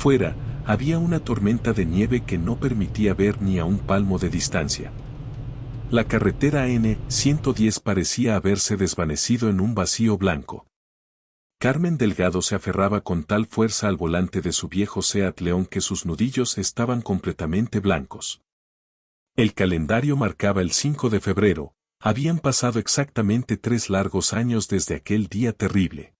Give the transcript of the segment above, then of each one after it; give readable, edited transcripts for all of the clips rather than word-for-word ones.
Fuera, había una tormenta de nieve que no permitía ver ni a un palmo de distancia. La carretera N-110 parecía haberse desvanecido en un vacío blanco. Carmen Delgado se aferraba con tal fuerza al volante de su viejo Seat León que sus nudillos estaban completamente blancos. El calendario marcaba el 5 de febrero, habían pasado exactamente 3 largos años desde aquel día terrible.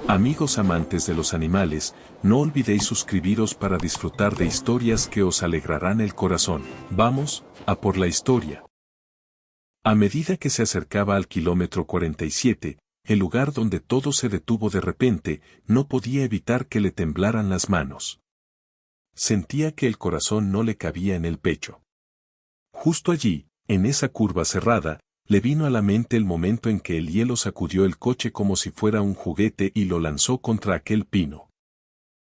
Amigos amantes de los animales, no olvidéis suscribiros para disfrutar de historias que os alegrarán el corazón. Vamos, a por la historia. A medida que se acercaba al kilómetro 47, el lugar donde todo se detuvo de repente, no podía evitar que le temblaran las manos. Sentía que el corazón no le cabía en el pecho. Justo allí, en esa curva cerrada, le vino a la mente el momento en que el hielo sacudió el coche como si fuera un juguete y lo lanzó contra aquel pino.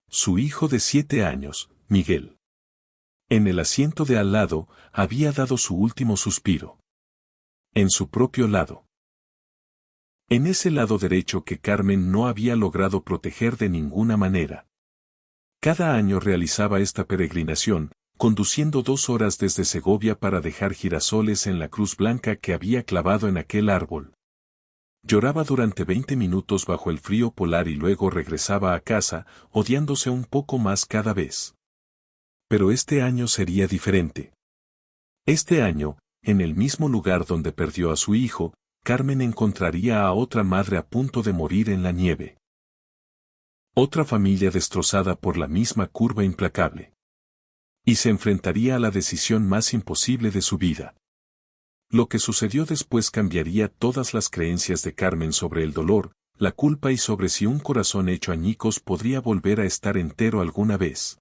Su hijo de 7 años, Miguel. En el asiento de al lado, había dado su último suspiro. En su propio lado. En ese lado derecho que Carmen no había logrado proteger de ninguna manera. Cada año realizaba esta peregrinación, conduciendo 2 horas desde Segovia para dejar girasoles en la cruz blanca que había clavado en aquel árbol. Lloraba durante 20 minutos bajo el frío polar y luego regresaba a casa, odiándose un poco más cada vez. Pero este año sería diferente. Este año, en el mismo lugar donde perdió a su hijo, Carmen encontraría a otra madre a punto de morir en la nieve. Otra familia destrozada por la misma curva implacable. Y se enfrentaría a la decisión más imposible de su vida. Lo que sucedió después cambiaría todas las creencias de Carmen sobre el dolor, la culpa y sobre si un corazón hecho añicos podría volver a estar entero alguna vez.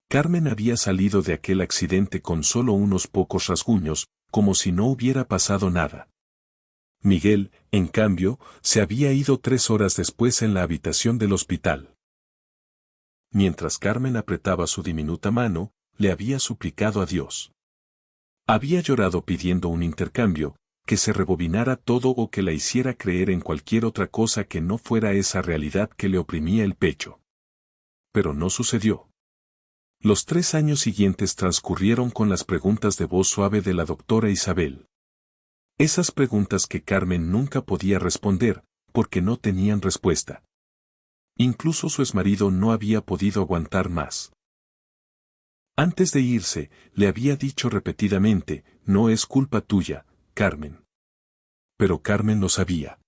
Carmen había salido de aquel accidente con solo unos pocos rasguños, como si no hubiera pasado nada. Miguel, en cambio, se había ido 3 horas después en la habitación del hospital. Mientras Carmen apretaba su diminuta mano, le había suplicado a Dios. Había llorado pidiendo un intercambio, que se rebobinara todo o que la hiciera creer en cualquier otra cosa que no fuera esa realidad que le oprimía el pecho. Pero no sucedió. Los 3 años siguientes transcurrieron con las preguntas de voz suave de la doctora Isabel. Esas preguntas que Carmen nunca podía responder, porque no tenían respuesta. Incluso su exmarido no había podido aguantar más. Antes de irse, le había dicho repetidamente, no es culpa tuya, Carmen. Pero Carmen lo sabía.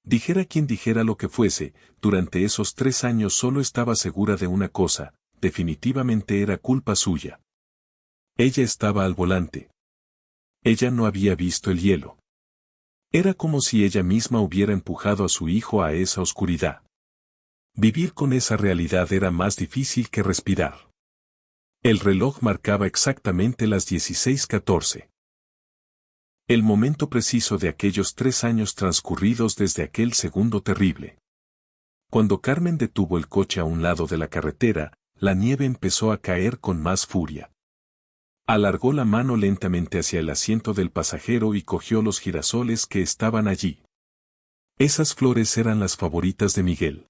Dijera quien dijera lo que fuese, durante esos 3 años solo estaba segura de una cosa, definitivamente era culpa suya. Ella estaba al volante. Ella no había visto el hielo. Era como si ella misma hubiera empujado a su hijo a esa oscuridad. Vivir con esa realidad era más difícil que respirar. El reloj marcaba exactamente las 16:14. El momento preciso de aquellos 3 años transcurridos desde aquel segundo terrible. Cuando Carmen detuvo el coche a un lado de la carretera, la nieve empezó a caer con más furia. Alargó la mano lentamente hacia el asiento del pasajero y cogió los girasoles que estaban allí. Esas flores eran las favoritas de Miguel.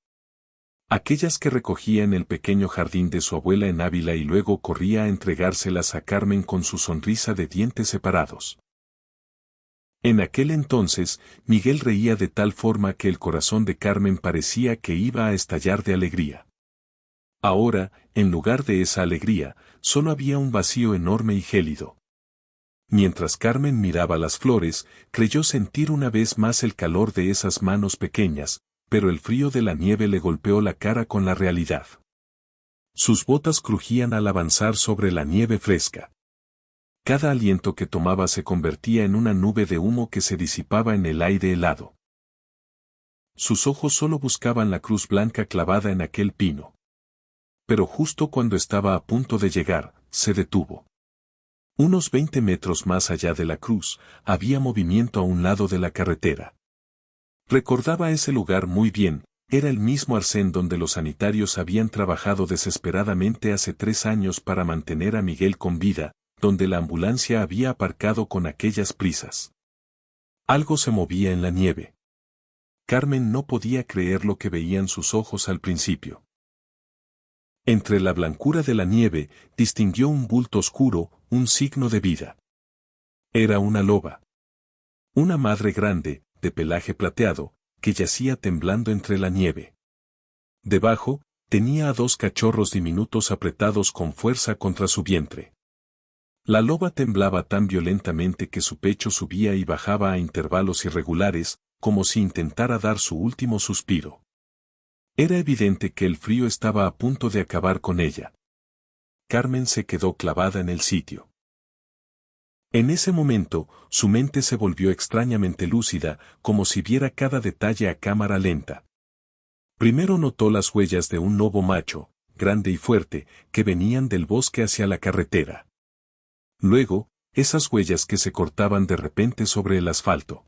Aquellas que recogía en el pequeño jardín de su abuela en Ávila y luego corría a entregárselas a Carmen con su sonrisa de dientes separados. En aquel entonces, Miguel reía de tal forma que el corazón de Carmen parecía que iba a estallar de alegría. Ahora, en lugar de esa alegría, solo había un vacío enorme y gélido. Mientras Carmen miraba las flores, creyó sentir una vez más el calor de esas manos pequeñas, pero el frío de la nieve le golpeó la cara con la realidad. Sus botas crujían al avanzar sobre la nieve fresca. Cada aliento que tomaba se convertía en una nube de humo que se disipaba en el aire helado. Sus ojos solo buscaban la cruz blanca clavada en aquel pino. Pero justo cuando estaba a punto de llegar, se detuvo. Unos 20 metros más allá de la cruz, había movimiento a un lado de la carretera. Recordaba ese lugar muy bien, era el mismo arcén donde los sanitarios habían trabajado desesperadamente hace 3 años para mantener a Miguel con vida, donde la ambulancia había aparcado con aquellas prisas. Algo se movía en la nieve. Carmen no podía creer lo que veían sus ojos al principio. Entre la blancura de la nieve, distinguió un bulto oscuro, un signo de vida. Era una loba. Una madre grande, de pelaje plateado, que yacía temblando entre la nieve. Debajo, tenía a 2 cachorros diminutos apretados con fuerza contra su vientre. La loba temblaba tan violentamente que su pecho subía y bajaba a intervalos irregulares, como si intentara dar su último suspiro. Era evidente que el frío estaba a punto de acabar con ella. Carmen se quedó clavada en el sitio. En ese momento, su mente se volvió extrañamente lúcida, como si viera cada detalle a cámara lenta. Primero notó las huellas de un lobo macho, grande y fuerte, que venían del bosque hacia la carretera. Luego, esas huellas que se cortaban de repente sobre el asfalto.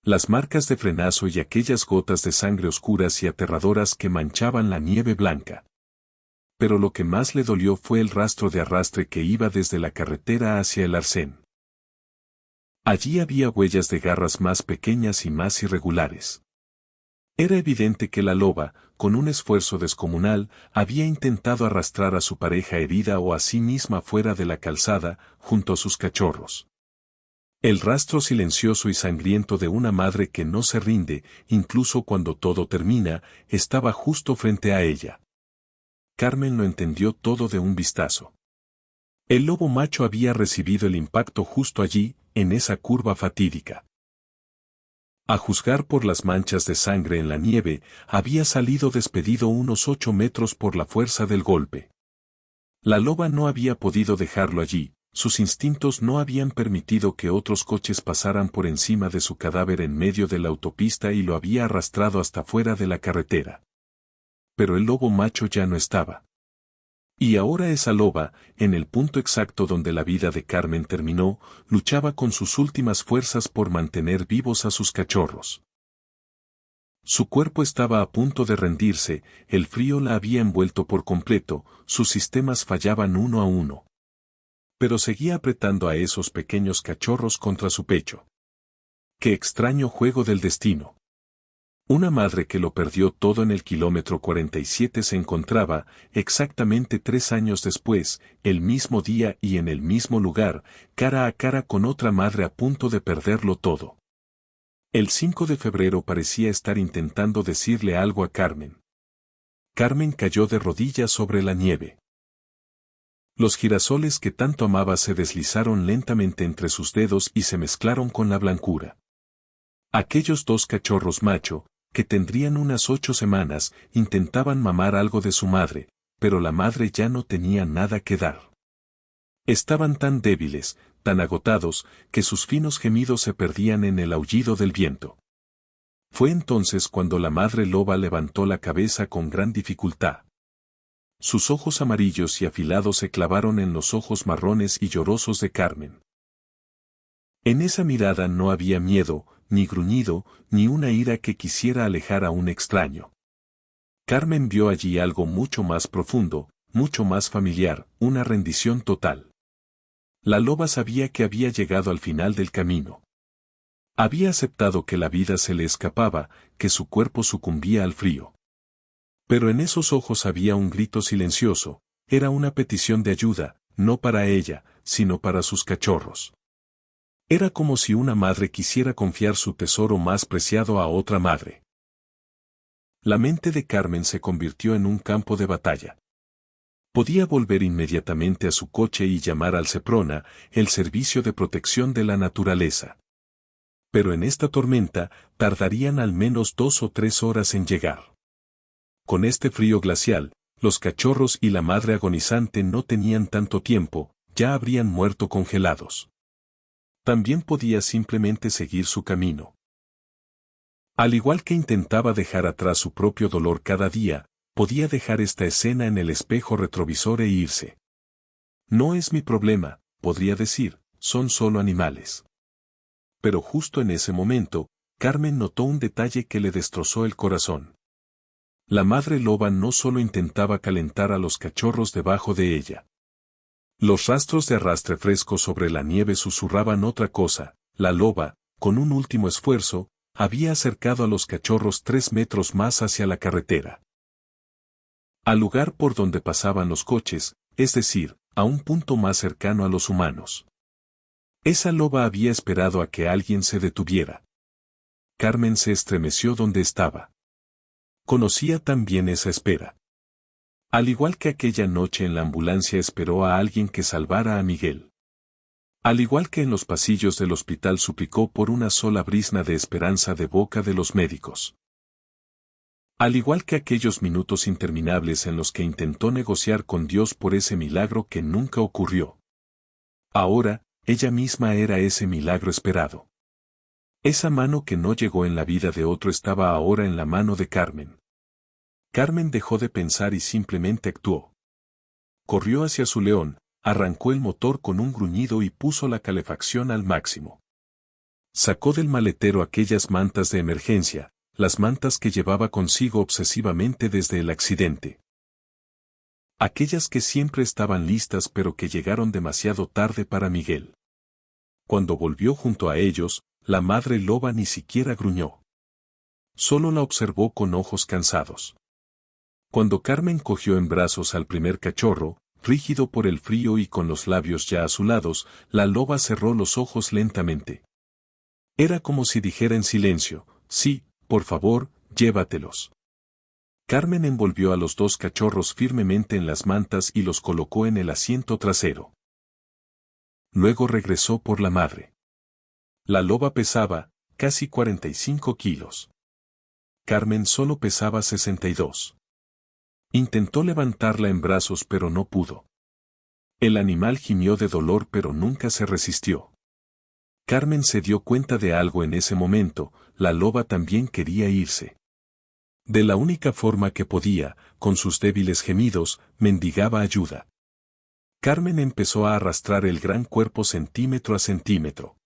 Las marcas de frenazo y aquellas gotas de sangre oscuras y aterradoras que manchaban la nieve blanca. Pero lo que más le dolió fue el rastro de arrastre que iba desde la carretera hacia el arcén. Allí había huellas de garras más pequeñas y más irregulares. Era evidente que la loba, con un esfuerzo descomunal, había intentado arrastrar a su pareja herida o a sí misma fuera de la calzada, junto a sus cachorros. El rastro silencioso y sangriento de una madre que no se rinde, incluso cuando todo termina, estaba justo frente a ella. Carmen lo entendió todo de un vistazo. El lobo macho había recibido el impacto justo allí, en esa curva fatídica. A juzgar por las manchas de sangre en la nieve, había salido despedido unos 8 metros por la fuerza del golpe. La loba no había podido dejarlo allí, sus instintos no habían permitido que otros coches pasaran por encima de su cadáver en medio de la autopista y lo había arrastrado hasta fuera de la carretera. Pero el lobo macho ya no estaba. Y ahora esa loba, en el punto exacto donde la vida de Carmen terminó, luchaba con sus últimas fuerzas por mantener vivos a sus cachorros. Su cuerpo estaba a punto de rendirse, el frío la había envuelto por completo, sus sistemas fallaban uno a uno. Pero seguía apretando a esos pequeños cachorros contra su pecho. ¡Qué extraño juego del destino! Una madre que lo perdió todo en el kilómetro 47 se encontraba, exactamente 3 años después, el mismo día y en el mismo lugar, cara a cara con otra madre a punto de perderlo todo. El 5 de febrero parecía estar intentando decirle algo a Carmen. Carmen cayó de rodillas sobre la nieve. Los girasoles que tanto amaba se deslizaron lentamente entre sus dedos y se mezclaron con la blancura. Aquellos 2 cachorros macho, que tendrían unas 8 semanas, intentaban mamar algo de su madre, pero la madre ya no tenía nada que dar. Estaban tan débiles, tan agotados, que sus finos gemidos se perdían en el aullido del viento. Fue entonces cuando la madre loba levantó la cabeza con gran dificultad. Sus ojos amarillos y afilados se clavaron en los ojos marrones y llorosos de Carmen. En esa mirada no había miedo, ni gruñido, ni una ira que quisiera alejar a un extraño. Carmen vio allí algo mucho más profundo, mucho más familiar, una rendición total. La loba sabía que había llegado al final del camino. Había aceptado que la vida se le escapaba, que su cuerpo sucumbía al frío. Pero en esos ojos había un grito silencioso, era una petición de ayuda, no para ella, sino para sus cachorros. Era como si una madre quisiera confiar su tesoro más preciado a otra madre. La mente de Carmen se convirtió en un campo de batalla. Podía volver inmediatamente a su coche y llamar al Seprona, el servicio de protección de la naturaleza. Pero en esta tormenta, tardarían al menos 2 o 3 horas en llegar. Con este frío glacial, los cachorros y la madre agonizante no tenían tanto tiempo, ya habrían muerto congelados. También podía simplemente seguir su camino. Al igual que intentaba dejar atrás su propio dolor cada día, podía dejar esta escena en el espejo retrovisor e irse. No es mi problema, podría decir, son solo animales. Pero justo en ese momento, Carmen notó un detalle que le destrozó el corazón. La madre loba no solo intentaba calentar a los cachorros debajo de ella. Los rastros de arrastre fresco sobre la nieve susurraban otra cosa, la loba, con un último esfuerzo, había acercado a los cachorros 3 metros más hacia la carretera. Al lugar por donde pasaban los coches, es decir, a un punto más cercano a los humanos. Esa loba había esperado a que alguien se detuviera. Carmen se estremeció donde estaba. Conocía también esa espera. Al igual que aquella noche en la ambulancia esperó a alguien que salvara a Miguel. Al igual que en los pasillos del hospital suplicó por una sola brizna de esperanza de boca de los médicos. Al igual que aquellos minutos interminables en los que intentó negociar con Dios por ese milagro que nunca ocurrió. Ahora, ella misma era ese milagro esperado. Esa mano que no llegó en la vida de otro estaba ahora en la mano de Carmen. Carmen dejó de pensar y simplemente actuó. Corrió hacia su león, arrancó el motor con un gruñido y puso la calefacción al máximo. Sacó del maletero aquellas mantas de emergencia, las mantas que llevaba consigo obsesivamente desde el accidente. Aquellas que siempre estaban listas pero que llegaron demasiado tarde para Miguel. Cuando volvió junto a ellos, la madre loba ni siquiera gruñó. Solo la observó con ojos cansados. Cuando Carmen cogió en brazos al primer cachorro, rígido por el frío y con los labios ya azulados, la loba cerró los ojos lentamente. Era como si dijera en silencio, sí, por favor, llévatelos. Carmen envolvió a los dos cachorros firmemente en las mantas y los colocó en el asiento trasero. Luego regresó por la madre. La loba pesaba, casi 45 kilos. Carmen solo pesaba 62. Intentó levantarla en brazos pero no pudo. El animal gimió de dolor pero nunca se resistió. Carmen se dio cuenta de algo en ese momento, la loba también quería irse. De la única forma que podía, con sus débiles gemidos, mendigaba ayuda. Carmen empezó a arrastrar el gran cuerpo centímetro a centímetro.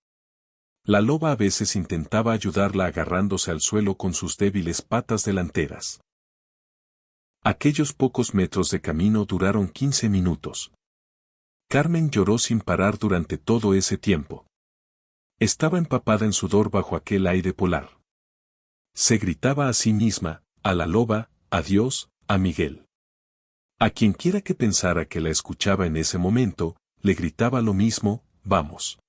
La loba a veces intentaba ayudarla agarrándose al suelo con sus débiles patas delanteras. Aquellos pocos metros de camino duraron 15 minutos. Carmen lloró sin parar durante todo ese tiempo. Estaba empapada en sudor bajo aquel aire polar. Se gritaba a sí misma, a la loba, a Dios, a Miguel. A quienquiera que pensara que la escuchaba en ese momento, le gritaba lo mismo, vamos.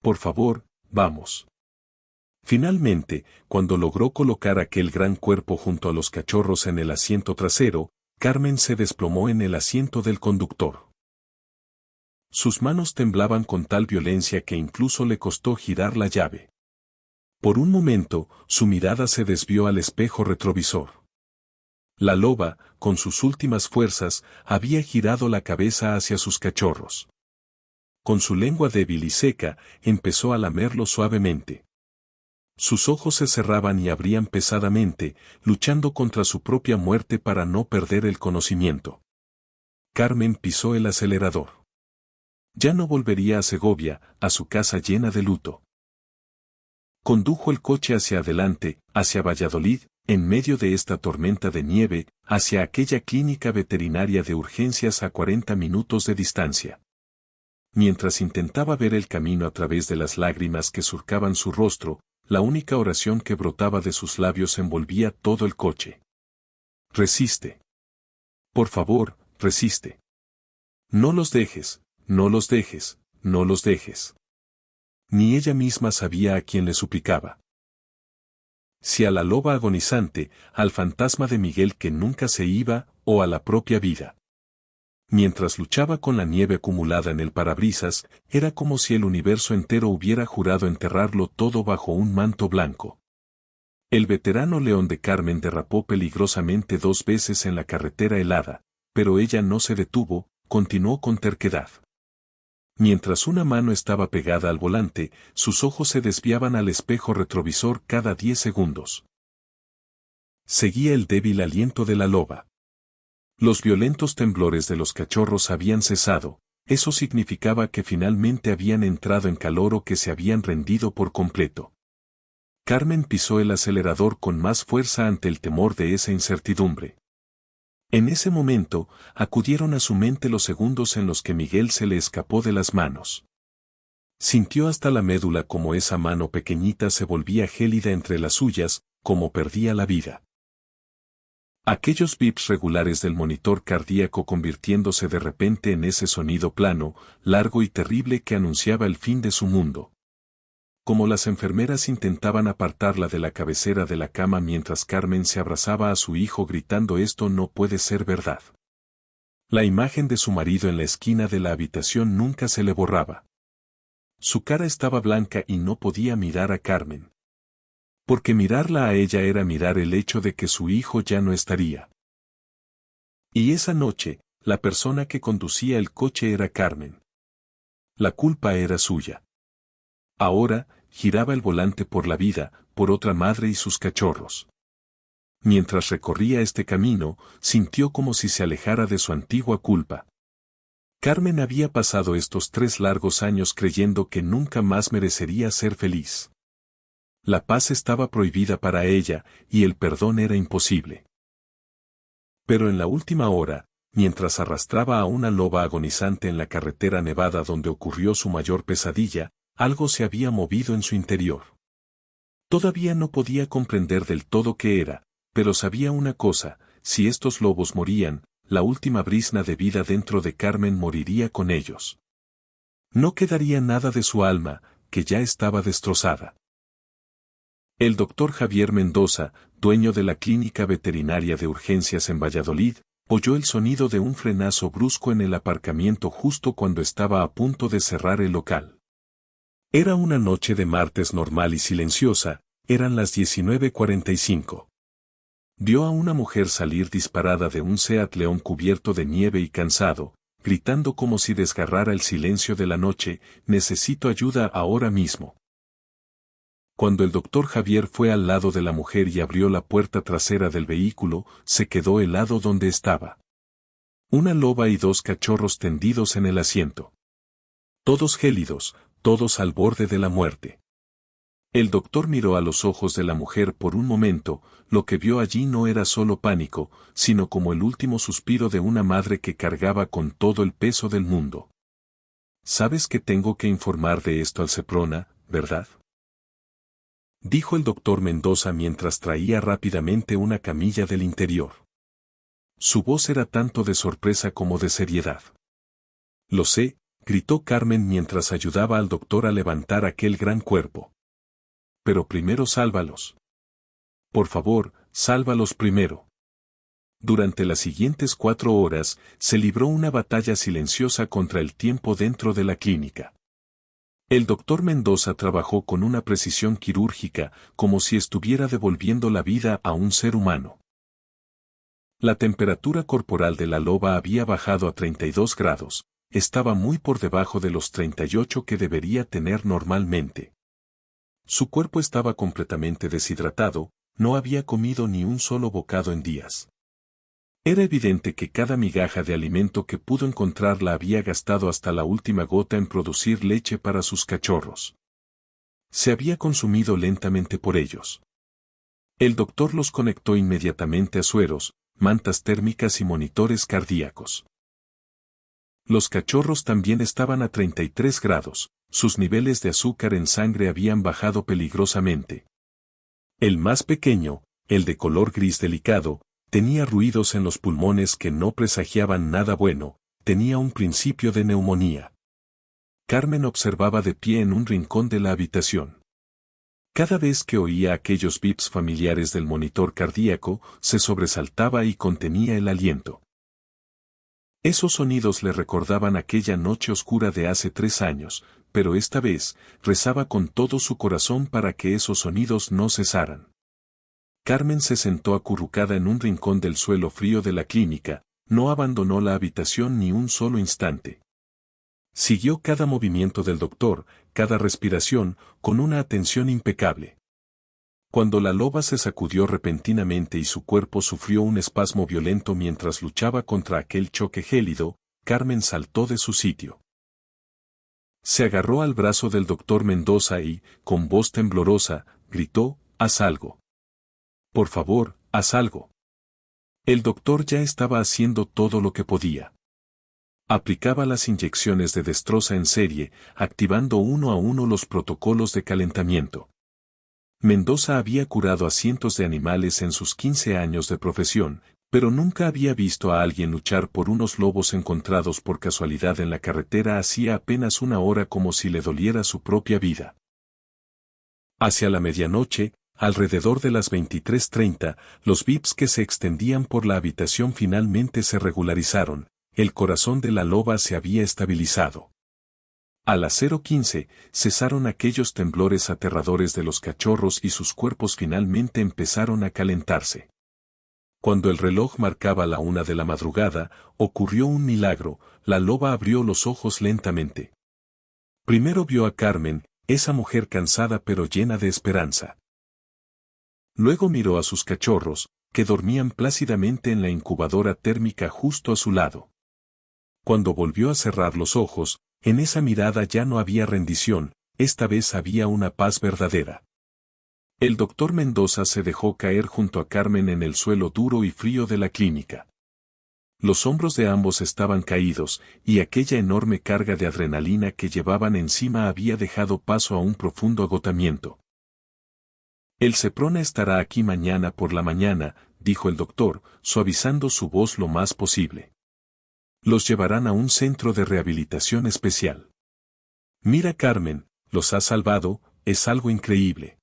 Por favor, vamos. Finalmente, cuando logró colocar aquel gran cuerpo junto a los cachorros en el asiento trasero, Carmen se desplomó en el asiento del conductor. Sus manos temblaban con tal violencia que incluso le costó girar la llave. Por un momento, su mirada se desvió al espejo retrovisor. La loba, con sus últimas fuerzas, había girado la cabeza hacia sus cachorros. Con su lengua débil y seca, empezó a lamerlos suavemente. Sus ojos se cerraban y abrían pesadamente, luchando contra su propia muerte para no perder el conocimiento. Carmen pisó el acelerador. Ya no volvería a Segovia, a su casa llena de luto. Condujo el coche hacia adelante, hacia Valladolid, en medio de esta tormenta de nieve, hacia aquella clínica veterinaria de urgencias a 40 minutos de distancia. Mientras intentaba ver el camino a través de las lágrimas que surcaban su rostro, la única oración que brotaba de sus labios envolvía todo el coche. Resiste. Por favor, resiste. No los dejes, no los dejes, no los dejes. Ni ella misma sabía a quién le suplicaba. Si a la loba agonizante, al fantasma de Miguel que nunca se iba, o a la propia vida. Mientras luchaba con la nieve acumulada en el parabrisas, era como si el universo entero hubiera jurado enterrarlo todo bajo un manto blanco. El veterano león de Carmen derrapó peligrosamente 2 veces en la carretera helada, pero ella no se detuvo, continuó con terquedad. Mientras una mano estaba pegada al volante, sus ojos se desviaban al espejo retrovisor cada 10 segundos. Seguía el débil aliento de la loba. Los violentos temblores de los cachorros habían cesado, eso significaba que finalmente habían entrado en calor o que se habían rendido por completo. Carmen pisó el acelerador con más fuerza ante el temor de esa incertidumbre. En ese momento, acudieron a su mente los segundos en los que Miguel se le escapó de las manos. Sintió hasta la médula como esa mano pequeñita se volvía gélida entre las suyas, como perdía la vida. Aquellos bips regulares del monitor cardíaco convirtiéndose de repente en ese sonido plano, largo y terrible que anunciaba el fin de su mundo. Como las enfermeras intentaban apartarla de la cabecera de la cama mientras Carmen se abrazaba a su hijo gritando «Esto no puede ser verdad». La imagen de su marido en la esquina de la habitación nunca se le borraba. Su cara estaba blanca y no podía mirar a Carmen. Porque mirarla a ella era mirar el hecho de que su hijo ya no estaría. Y esa noche, la persona que conducía el coche era Carmen. La culpa era suya. Ahora, giraba el volante por la vida, por otra madre y sus cachorros. Mientras recorría este camino, sintió como si se alejara de su antigua culpa. Carmen había pasado estos 3 largos años creyendo que nunca más merecería ser feliz. La paz estaba prohibida para ella, y el perdón era imposible. Pero en la última hora, mientras arrastraba a una loba agonizante en la carretera nevada donde ocurrió su mayor pesadilla, algo se había movido en su interior. Todavía no podía comprender del todo qué era, pero sabía una cosa: si estos lobos morían, la última brizna de vida dentro de Carmen moriría con ellos. No quedaría nada de su alma, que ya estaba destrozada. El doctor Javier Mendoza, dueño de la clínica veterinaria de urgencias en Valladolid, oyó el sonido de un frenazo brusco en el aparcamiento justo cuando estaba a punto de cerrar el local. Era una noche de martes normal y silenciosa, eran las 19:45. Vio a una mujer salir disparada de un Seat León cubierto de nieve y cansado, gritando como si desgarrara el silencio de la noche: «Necesito ayuda ahora mismo». Cuando el doctor Javier fue al lado de la mujer y abrió la puerta trasera del vehículo, se quedó helado donde estaba. Una loba y 2 cachorros tendidos en el asiento. Todos gélidos, todos al borde de la muerte. El doctor miró a los ojos de la mujer por un momento. Lo que vio allí no era solo pánico, sino como el último suspiro de una madre que cargaba con todo el peso del mundo. «Sabes que tengo que informar de esto al Seprona, ¿verdad?», dijo el doctor Mendoza mientras traía rápidamente una camilla del interior. Su voz era tanto de sorpresa como de seriedad. «Lo sé», gritó Carmen mientras ayudaba al doctor a levantar aquel gran cuerpo. «Pero primero sálvalos. Por favor, sálvalos primero». Durante las siguientes 4 horas, se libró una batalla silenciosa contra el tiempo dentro de la clínica. El doctor Mendoza trabajó con una precisión quirúrgica, como si estuviera devolviendo la vida a un ser humano. La temperatura corporal de la loba había bajado a 32 grados, estaba muy por debajo de los 38 que debería tener normalmente. Su cuerpo estaba completamente deshidratado, no había comido ni un solo bocado en días. Era evidente que cada migaja de alimento que pudo encontrar la había gastado hasta la última gota en producir leche para sus cachorros. Se había consumido lentamente por ellos. El doctor los conectó inmediatamente a sueros, mantas térmicas y monitores cardíacos. Los cachorros también estaban a 33 grados, sus niveles de azúcar en sangre habían bajado peligrosamente. El más pequeño, el de color gris delicado, tenía ruidos en los pulmones que no presagiaban nada bueno, tenía un principio de neumonía. Carmen observaba de pie en un rincón de la habitación. Cada vez que oía aquellos bips familiares del monitor cardíaco, se sobresaltaba y contenía el aliento. Esos sonidos le recordaban aquella noche oscura de hace 3 años, pero esta vez, rezaba con todo su corazón para que esos sonidos no cesaran. Carmen se sentó acurrucada en un rincón del suelo frío de la clínica, no abandonó la habitación ni un solo instante. Siguió cada movimiento del doctor, cada respiración, con una atención impecable. Cuando la loba se sacudió repentinamente y su cuerpo sufrió un espasmo violento mientras luchaba contra aquel choque gélido, Carmen saltó de su sitio. Se agarró al brazo del doctor Mendoza y, con voz temblorosa, gritó: «Haz algo. Por favor, haz algo». El doctor ya estaba haciendo todo lo que podía. Aplicaba las inyecciones de destroza en serie, activando uno a uno los protocolos de calentamiento. Mendoza había curado a cientos de animales en sus 15 años de profesión, pero nunca había visto a alguien luchar por unos lobos encontrados por casualidad en la carretera hacía apenas una hora como si le doliera su propia vida. Hacia la medianoche, alrededor de las 23:30, los bips que se extendían por la habitación finalmente se regularizaron, el corazón de la loba se había estabilizado. A las 0:15, cesaron aquellos temblores aterradores de los cachorros y sus cuerpos finalmente empezaron a calentarse. Cuando el reloj marcaba la 1 de la madrugada, ocurrió un milagro, la loba abrió los ojos lentamente. Primero vio a Carmen, esa mujer cansada pero llena de esperanza. Luego miró a sus cachorros, que dormían plácidamente en la incubadora térmica justo a su lado. Cuando volvió a cerrar los ojos, en esa mirada ya no había rendición, esta vez había una paz verdadera. El doctor Mendoza se dejó caer junto a Carmen en el suelo duro y frío de la clínica. Los hombros de ambos estaban caídos, y aquella enorme carga de adrenalina que llevaban encima había dejado paso a un profundo agotamiento. El Seprona estará aquí mañana por la mañana, dijo el doctor, suavizando su voz lo más posible. Los llevarán a un centro de rehabilitación especial. Mira, Carmen, los has salvado, es algo increíble.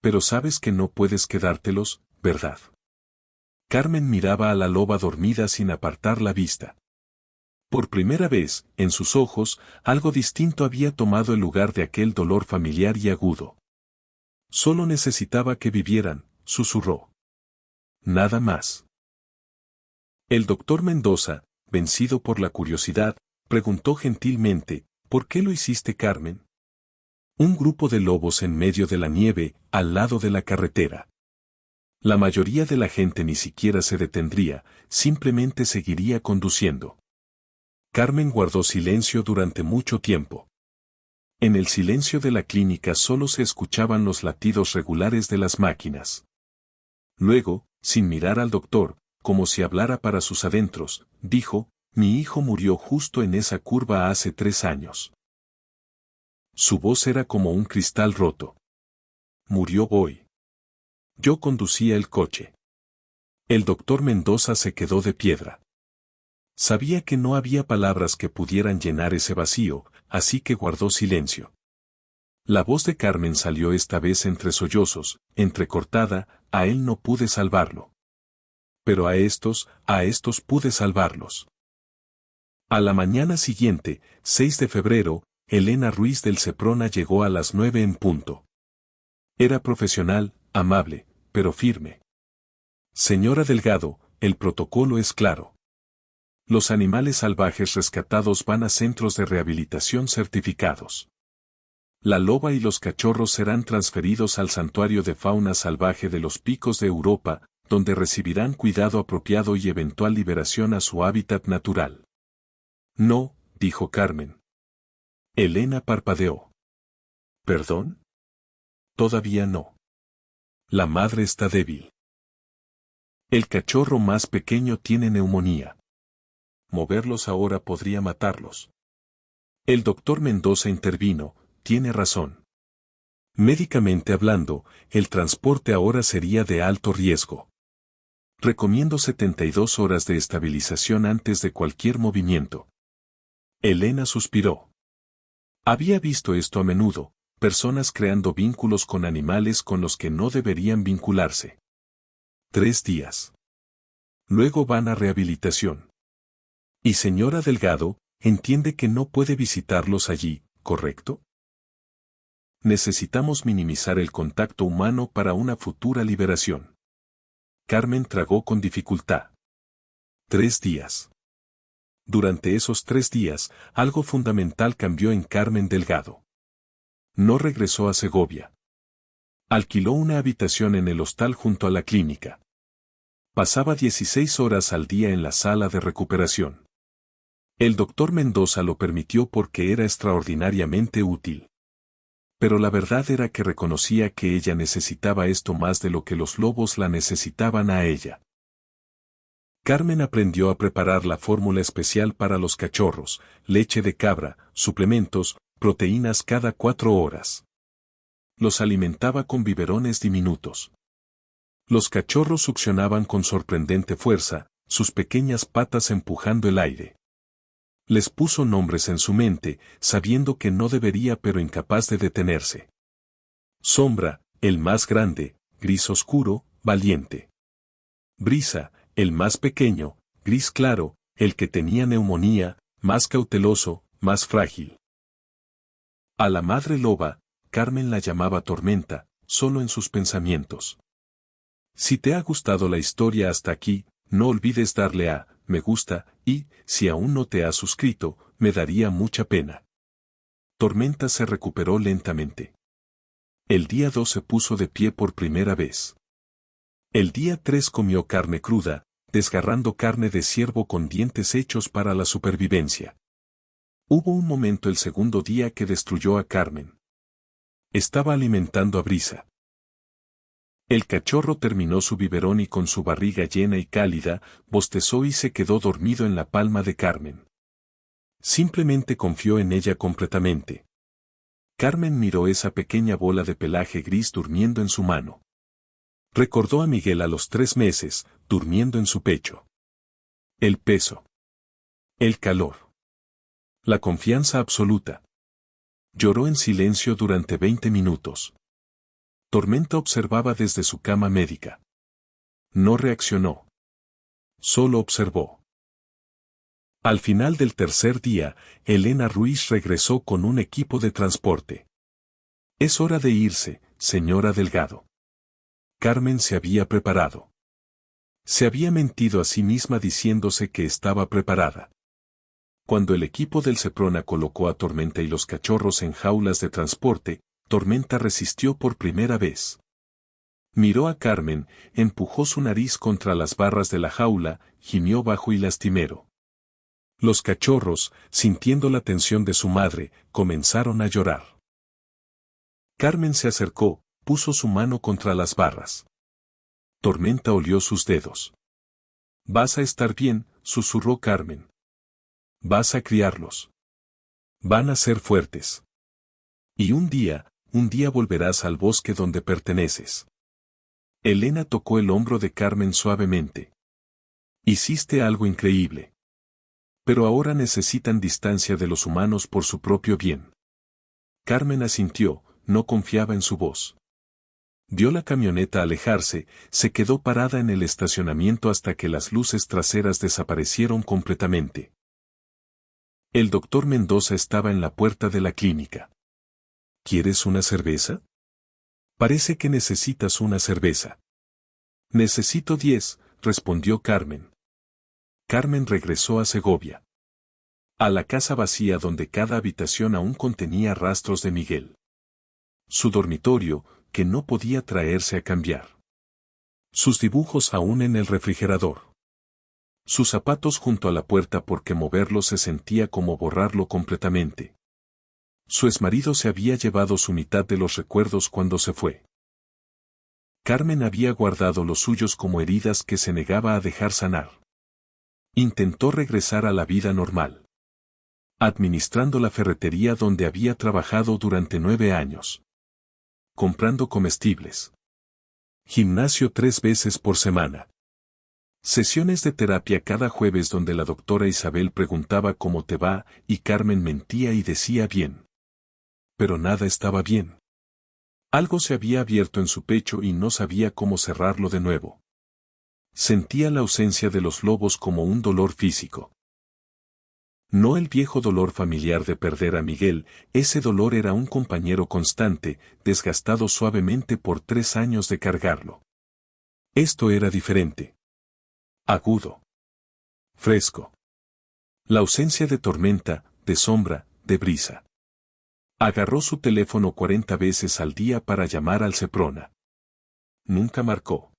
Pero sabes que no puedes quedártelos, ¿verdad? Carmen miraba a la loba dormida sin apartar la vista. Por primera vez, en sus ojos, algo distinto había tomado el lugar de aquel dolor familiar y agudo. Solo necesitaba que vivieran, susurró. Nada más. El doctor Mendoza, vencido por la curiosidad, preguntó gentilmente, ¿por qué lo hiciste, Carmen? Un grupo de lobos en medio de la nieve, al lado de la carretera. La mayoría de la gente ni siquiera se detendría, simplemente seguiría conduciendo. Carmen guardó silencio durante mucho tiempo. En el silencio de la clínica solo se escuchaban los latidos regulares de las máquinas. Luego, sin mirar al doctor, como si hablara para sus adentros, dijo, mi hijo murió justo en esa curva hace 3 años. Su voz era como un cristal roto. Murió hoy. Yo conducía el coche. El doctor Mendoza se quedó de piedra. Sabía que no había palabras que pudieran llenar ese vacío, así que guardó silencio. La voz de Carmen salió esta vez entre sollozos, entrecortada, a él no pude salvarlo. Pero a estos pude salvarlos. A la mañana siguiente, 6 de febrero, Elena Ruiz del Seprona llegó a las 9 en punto. Era profesional, amable, pero firme. Señora Delgado, el protocolo es claro. Los animales salvajes rescatados van a centros de rehabilitación certificados. La loba y los cachorros serán transferidos al Santuario de Fauna Salvaje de los Picos de Europa, donde recibirán cuidado apropiado y eventual liberación a su hábitat natural. No, dijo Carmen. Elena parpadeó. ¿Perdón? Todavía no. La madre está débil. El cachorro más pequeño tiene neumonía. Moverlos ahora podría matarlos. El doctor Mendoza intervino, tiene razón. Médicamente hablando, el transporte ahora sería de alto riesgo. Recomiendo 72 horas de estabilización antes de cualquier movimiento. Elena suspiró. Había visto esto a menudo, personas creando vínculos con animales con los que no deberían vincularse. 3 días. Luego van a rehabilitación. Y señora Delgado, entiende que no puede visitarlos allí, ¿correcto? Necesitamos minimizar el contacto humano para una futura liberación. Carmen tragó con dificultad. 3 días. Durante esos 3 días, algo fundamental cambió en Carmen Delgado. No regresó a Segovia. Alquiló una habitación en el hostal junto a la clínica. Pasaba 16 horas al día en la sala de recuperación. El doctor Mendoza lo permitió porque era extraordinariamente útil. Pero la verdad era que reconocía que ella necesitaba esto más de lo que los lobos la necesitaban a ella. Carmen aprendió a preparar la fórmula especial para los cachorros, leche de cabra, suplementos, proteínas cada 4 horas. Los alimentaba con biberones diminutos. Los cachorros succionaban con sorprendente fuerza, sus pequeñas patas empujando el aire. Les puso nombres en su mente, sabiendo que no debería pero incapaz de detenerse. Sombra, el más grande, gris oscuro, valiente. Brisa, el más pequeño, gris claro, el que tenía neumonía, más cauteloso, más frágil. A la madre loba, Carmen la llamaba Tormenta, solo en sus pensamientos. Si te ha gustado la historia hasta aquí, no olvides darle a me gusta y, si aún no te has suscrito, me daría mucha pena. Tormenta se recuperó lentamente. El día 2 se puso de pie por primera vez. El día 3 comió carne cruda, desgarrando carne de ciervo con dientes hechos para la supervivencia. Hubo un momento el segundo día que destruyó a Carmen. Estaba alimentando a Brisa. El cachorro terminó su biberón y con su barriga llena y cálida, bostezó y se quedó dormido en la palma de Carmen. Simplemente confió en ella completamente. Carmen miró esa pequeña bola de pelaje gris durmiendo en su mano. Recordó a Miguel a los 3 meses, durmiendo en su pecho. El peso. El calor. La confianza absoluta. Lloró en silencio durante 20 minutos. Tormenta observaba desde su cama médica. No reaccionó. Solo observó. Al final del tercer día, Elena Ruiz regresó con un equipo de transporte. Es hora de irse, señora Delgado. Carmen se había preparado. Se había mentido a sí misma diciéndose que estaba preparada. Cuando el equipo del Seprona colocó a Tormenta y los cachorros en jaulas de transporte, Tormenta resistió por primera vez. Miró a Carmen, empujó su nariz contra las barras de la jaula, gimió bajo y lastimero. Los cachorros, sintiendo la tensión de su madre, comenzaron a llorar. Carmen se acercó, puso su mano contra las barras. Tormenta olió sus dedos. «Vas a estar bien», susurró Carmen. «Vas a criarlos. Van a ser fuertes. Y un día volverás al bosque donde perteneces». Elena tocó el hombro de Carmen suavemente. «Hiciste algo increíble. Pero ahora necesitan distancia de los humanos por su propio bien». Carmen asintió, no confiaba en su voz. Vio la camioneta alejarse, se quedó parada en el estacionamiento hasta que las luces traseras desaparecieron completamente. El doctor Mendoza estaba en la puerta de la clínica. «¿Quieres una cerveza? Parece que necesitas una cerveza». «Necesito 10», respondió Carmen. Carmen regresó a Segovia. A la casa vacía donde cada habitación aún contenía rastros de Miguel. Su dormitorio, que no podía traerse a cambiar. Sus dibujos aún en el refrigerador. Sus zapatos junto a la puerta porque moverlos se sentía como borrarlo completamente. Su exmarido se había llevado su mitad de los recuerdos cuando se fue. Carmen había guardado los suyos como heridas que se negaba a dejar sanar. Intentó regresar a la vida normal. Administrando la ferretería donde había trabajado durante 9 años. Comprando comestibles. Gimnasio 3 veces por semana. Sesiones de terapia cada jueves donde la doctora Isabel preguntaba cómo te va y Carmen mentía y decía bien. Pero nada estaba bien. Algo se había abierto en su pecho y no sabía cómo cerrarlo de nuevo. Sentía la ausencia de los lobos como un dolor físico. No el viejo dolor familiar de perder a Miguel, ese dolor era un compañero constante, desgastado suavemente por 3 años de cargarlo. Esto era diferente. Agudo. Fresco. La ausencia de tormenta, de sombra, de brisa. Agarró su teléfono 40 veces al día para llamar al Seprona. Nunca marcó.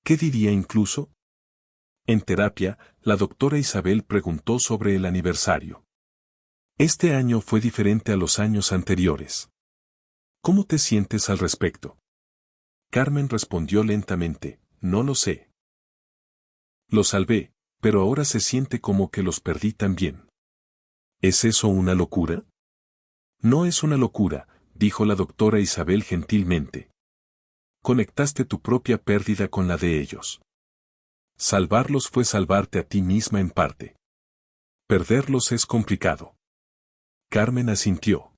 ¿Qué diría incluso? En terapia, la doctora Isabel preguntó sobre el aniversario. Este año fue diferente a los años anteriores. ¿Cómo te sientes al respecto? Carmen respondió lentamente, no lo sé. Lo salvé, pero ahora se siente como que los perdí también. ¿Es eso una locura? No es una locura, dijo la doctora Isabel gentilmente. Conectaste tu propia pérdida con la de ellos. Salvarlos fue salvarte a ti misma en parte. Perderlos es complicado. Carmen asintió.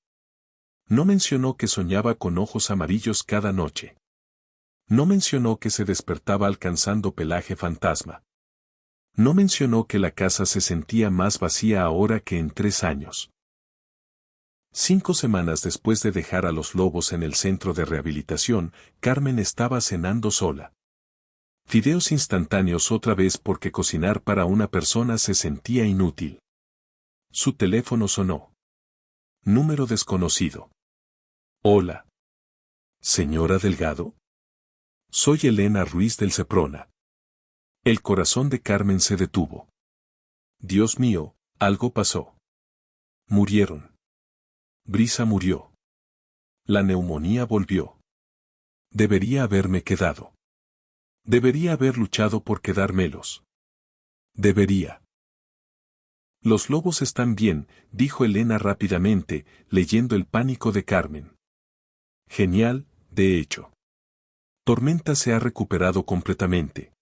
No mencionó que soñaba con ojos amarillos cada noche. No mencionó que se despertaba alcanzando pelaje fantasma. No mencionó que la casa se sentía más vacía ahora que en 3 años. 5 semanas después de dejar a los lobos en el centro de rehabilitación, Carmen estaba cenando sola. Fideos instantáneos otra vez porque cocinar para una persona se sentía inútil. Su teléfono sonó. Número desconocido. Hola. ¿Señora Delgado? Soy Elena Ruiz del Seprona. El corazón de Carmen se detuvo. Dios mío, algo pasó. Murieron. Brisa murió. La neumonía volvió. Debería haberme quedado. Debería haber luchado por quedármelos. Debería. Los lobos están bien, dijo Elena rápidamente, leyendo el pánico de Carmen. Genial, de hecho. Tormenta se ha recuperado completamente.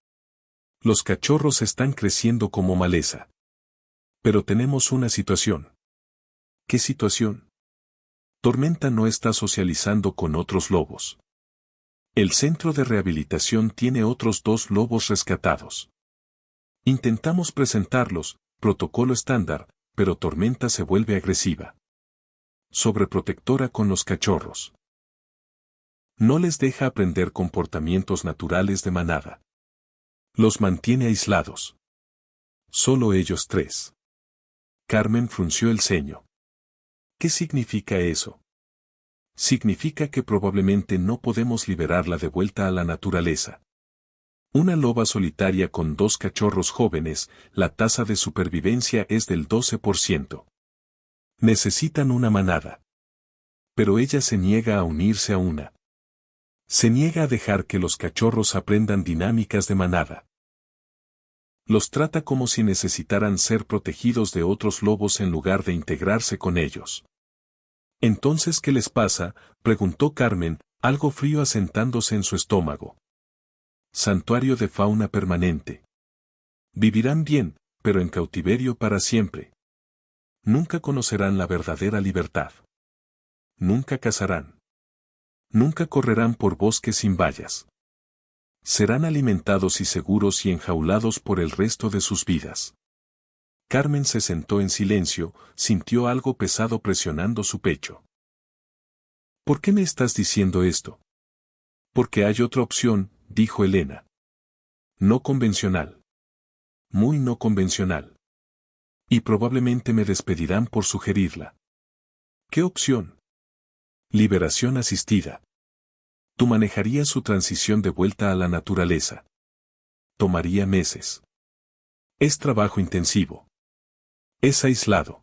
Los cachorros están creciendo como maleza. Pero tenemos una situación. ¿Qué situación? Tormenta no está socializando con otros lobos. El centro de rehabilitación tiene otros 2 lobos rescatados. Intentamos presentarlos, protocolo estándar, pero Tormenta se vuelve agresiva. Sobreprotectora con los cachorros. No les deja aprender comportamientos naturales de manada. Los mantiene aislados. Solo ellos 3. Carmen frunció el ceño. ¿Qué significa eso? Significa que probablemente no podemos liberarla de vuelta a la naturaleza. Una loba solitaria con 2 cachorros jóvenes, la tasa de supervivencia es del 12%. Necesitan una manada. Pero ella se niega a unirse a una. Se niega a dejar que los cachorros aprendan dinámicas de manada. Los trata como si necesitaran ser protegidos de otros lobos en lugar de integrarse con ellos. ¿Entonces qué les pasa?, preguntó Carmen, algo frío asentándose en su estómago. Santuario de fauna permanente. Vivirán bien, pero en cautiverio para siempre. Nunca conocerán la verdadera libertad. Nunca cazarán. Nunca correrán por bosques sin vallas. Serán alimentados y seguros y enjaulados por el resto de sus vidas. Carmen se sentó en silencio, sintió algo pesado presionando su pecho. ¿Por qué me estás diciendo esto? Porque hay otra opción, dijo Elena. No convencional. Muy no convencional. Y probablemente me despedirán por sugerirla. ¿Qué opción? Liberación asistida. Tú manejarías su transición de vuelta a la naturaleza. Tomaría meses. Es trabajo intensivo. Es aislado.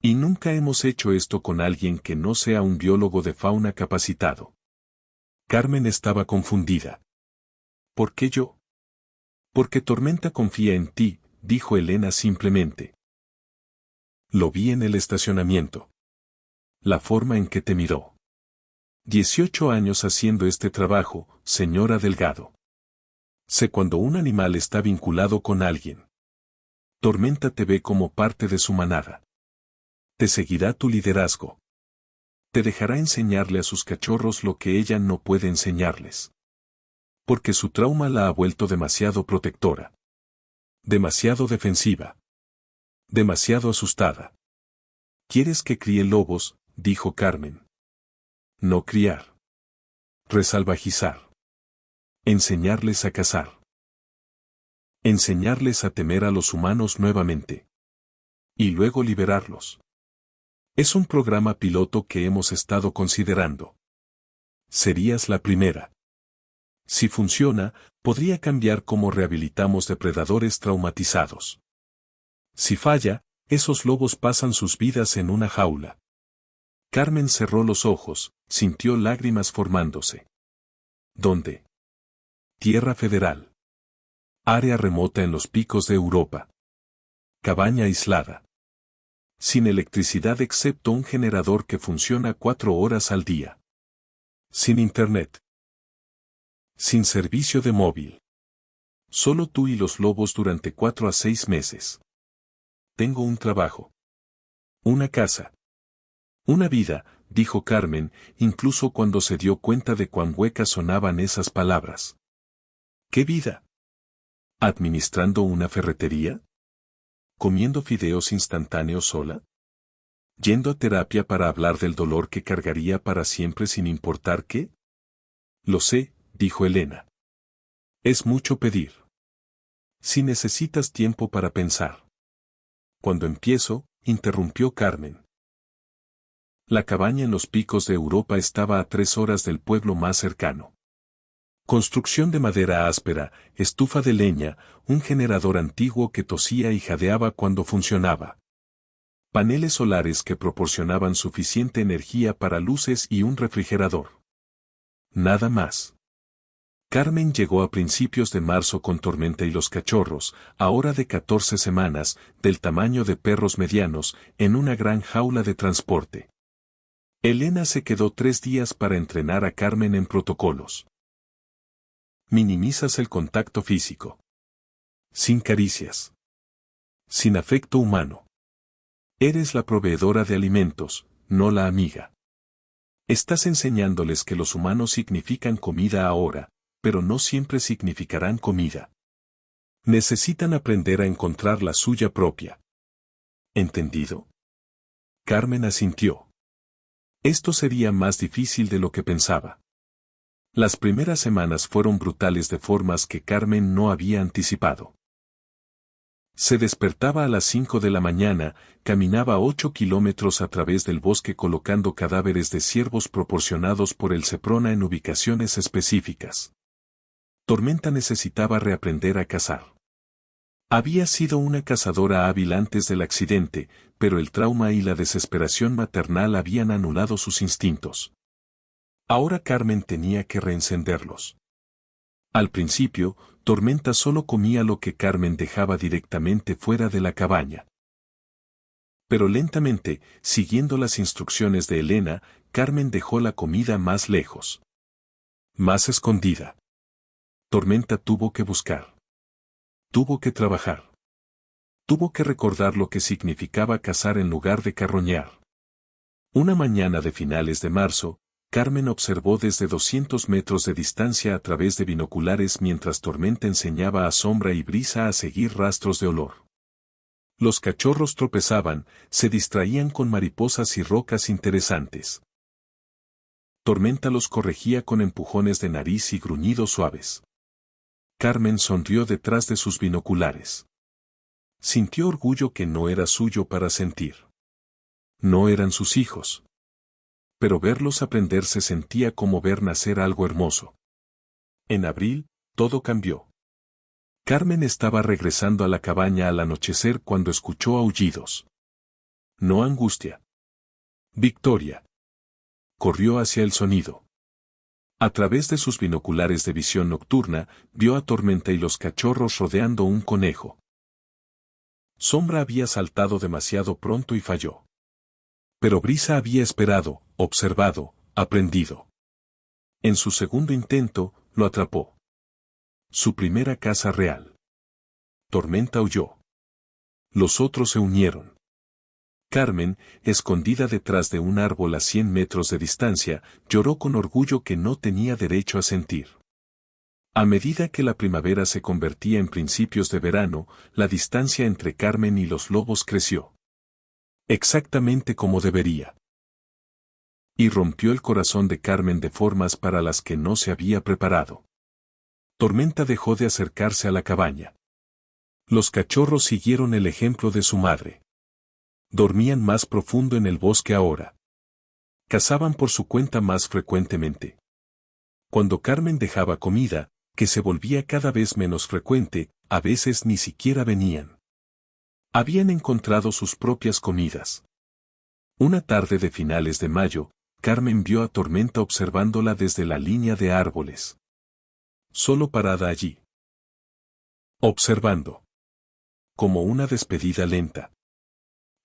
Y nunca hemos hecho esto con alguien que no sea un biólogo de fauna capacitado. Carmen estaba confundida. ¿Por qué yo? Porque Tormenta confía en ti, dijo Elena simplemente. Lo vi en el estacionamiento. La forma en que te miró. 18 años haciendo este trabajo, señora Delgado. Sé cuando un animal está vinculado con alguien. Tormenta te ve como parte de su manada. Te seguirá tu liderazgo. Te dejará enseñarle a sus cachorros lo que ella no puede enseñarles. Porque su trauma la ha vuelto demasiado protectora. Demasiado defensiva. Demasiado asustada. ¿Quieres que críe lobos?, dijo Carmen. No criar. Resalvajizar. Enseñarles a cazar. Enseñarles a temer a los humanos nuevamente. Y luego liberarlos. Es un programa piloto que hemos estado considerando. Serías la primera. Si funciona, podría cambiar cómo rehabilitamos depredadores traumatizados. Si falla, esos lobos pasan sus vidas en una jaula. Carmen cerró los ojos, sintió lágrimas formándose. ¿Dónde? Tierra Federal. Área remota en los picos de Europa. Cabaña aislada. Sin electricidad excepto un generador que funciona 4 horas al día. Sin internet. Sin servicio de móvil. Solo tú y los lobos durante 4 a 6 meses. Tengo un trabajo. Una casa. Una vida, dijo Carmen, incluso cuando se dio cuenta de cuán huecas sonaban esas palabras. ¿Qué vida? ¿Administrando una ferretería? ¿Comiendo fideos instantáneos sola? ¿Yendo a terapia para hablar del dolor que cargaría para siempre sin importar qué? Lo sé, dijo Elena. Es mucho pedir. Si necesitas tiempo para pensar. Cuando empiezo, interrumpió Carmen. La cabaña en los picos de Europa estaba a 3 horas del pueblo más cercano. Construcción de madera áspera, estufa de leña, un generador antiguo que tosía y jadeaba cuando funcionaba. Paneles solares que proporcionaban suficiente energía para luces y un refrigerador. Nada más. Carmen llegó a principios de marzo con Tormenta y los cachorros, ahora de 14 semanas, del tamaño de perros medianos, en una gran jaula de transporte. Elena se quedó 3 días para entrenar a Carmen en protocolos. Minimizas el contacto físico. Sin caricias. Sin afecto humano. Eres la proveedora de alimentos, no la amiga. Estás enseñándoles que los humanos significan comida ahora, pero no siempre significarán comida. Necesitan aprender a encontrar la suya propia. ¿Entendido? Carmen asintió. Esto sería más difícil de lo que pensaba. Las primeras semanas fueron brutales de formas que Carmen no había anticipado. Se despertaba a las 5 de la mañana, caminaba 8 kilómetros a través del bosque colocando cadáveres de ciervos proporcionados por el Seprona en ubicaciones específicas. Tormenta necesitaba reaprender a cazar. Había sido una cazadora hábil antes del accidente, pero el trauma y la desesperación maternal habían anulado sus instintos. Ahora Carmen tenía que reencenderlos. Al principio, Tormenta solo comía lo que Carmen dejaba directamente fuera de la cabaña. Pero lentamente, siguiendo las instrucciones de Elena, Carmen dejó la comida más lejos. Más escondida. Tormenta tuvo que buscar. Tuvo que trabajar. Tuvo que recordar lo que significaba cazar en lugar de carroñar. Una mañana de finales de marzo, Carmen observó desde 200 metros de distancia a través de binoculares mientras Tormenta enseñaba a Sombra y Brisa a seguir rastros de olor. Los cachorros tropezaban, se distraían con mariposas y rocas interesantes. Tormenta los corregía con empujones de nariz y gruñidos suaves. Carmen sonrió detrás de sus binoculares. Sintió orgullo que no era suyo para sentir. No eran sus hijos. Pero verlos aprender se sentía como ver nacer algo hermoso. En abril, todo cambió. Carmen estaba regresando a la cabaña al anochecer cuando escuchó aullidos. No angustia. Victoria. Corrió hacia el sonido. A través de sus binoculares de visión nocturna, vio a Tormenta y los cachorros rodeando un conejo. Sombra había saltado demasiado pronto y falló. Pero Brisa había esperado, observado, aprendido. En su segundo intento, lo atrapó. Su primera caza real. Tormenta huyó. Los otros se unieron. Carmen, escondida detrás de un árbol a 100 metros de distancia, lloró con orgullo que no tenía derecho a sentir. A medida que la primavera se convertía en principios de verano, la distancia entre Carmen y los lobos creció. Exactamente como debería. Y rompió el corazón de Carmen de formas para las que no se había preparado. Tormenta dejó de acercarse a la cabaña. Los cachorros siguieron el ejemplo de su madre. Dormían más profundo en el bosque ahora. Cazaban por su cuenta más frecuentemente. Cuando Carmen dejaba comida, que se volvía cada vez menos frecuente, a veces ni siquiera venían. Habían encontrado sus propias comidas. Una tarde de finales de mayo, Carmen vio a Tormenta observándola desde la línea de árboles. Solo parada allí. Observando. Como una despedida lenta.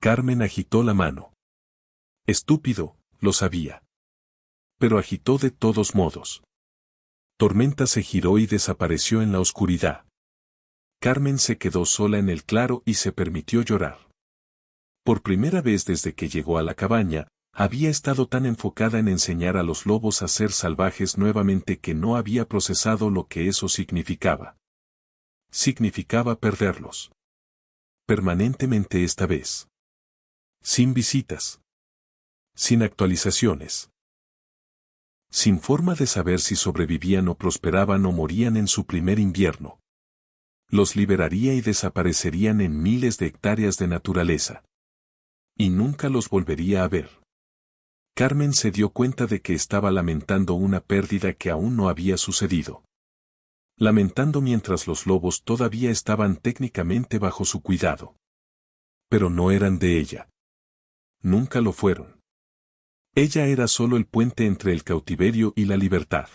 Carmen agitó la mano. Estúpido, lo sabía. Pero agitó de todos modos. Tormenta se giró y desapareció en la oscuridad. Carmen se quedó sola en el claro y se permitió llorar. Por primera vez desde que llegó a la cabaña, había estado tan enfocada en enseñar a los lobos a ser salvajes nuevamente que no había procesado lo que eso significaba. Significaba perderlos. Permanentemente esta vez. Sin visitas. Sin actualizaciones. Sin forma de saber si sobrevivían o prosperaban o morían en su primer invierno. Los liberaría y desaparecerían en miles de hectáreas de naturaleza. Y nunca los volvería a ver. Carmen se dio cuenta de que estaba lamentando una pérdida que aún no había sucedido. Lamentando mientras los lobos todavía estaban técnicamente bajo su cuidado. Pero no eran de ella. Nunca lo fueron. Ella era solo el puente entre el cautiverio y la libertad.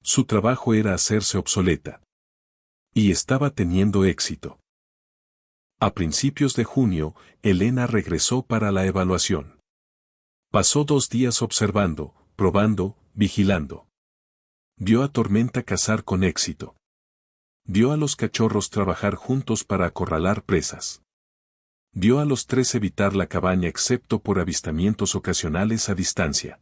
Su trabajo era hacerse obsoleta. Y estaba teniendo éxito. A principios de junio, Elena regresó para la evaluación. Pasó 2 días observando, probando, vigilando. Vio a Tormenta cazar con éxito. Vio a los cachorros trabajar juntos para acorralar presas. Vio a los 3 evitar la cabaña excepto por avistamientos ocasionales a distancia.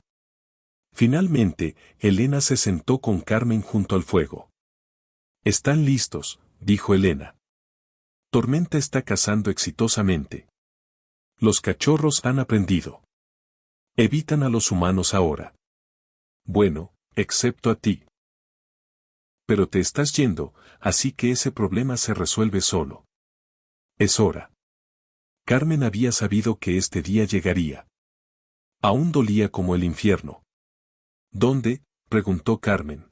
Finalmente, Elena se sentó con Carmen junto al fuego. «Están listos», dijo Elena. Tormenta está cazando exitosamente. Los cachorros han aprendido. Evitan a los humanos ahora. Bueno, excepto a ti. Pero te estás yendo, así que ese problema se resuelve solo. Es hora. Carmen había sabido que este día llegaría. Aún dolía como el infierno. ¿Dónde?, preguntó Carmen.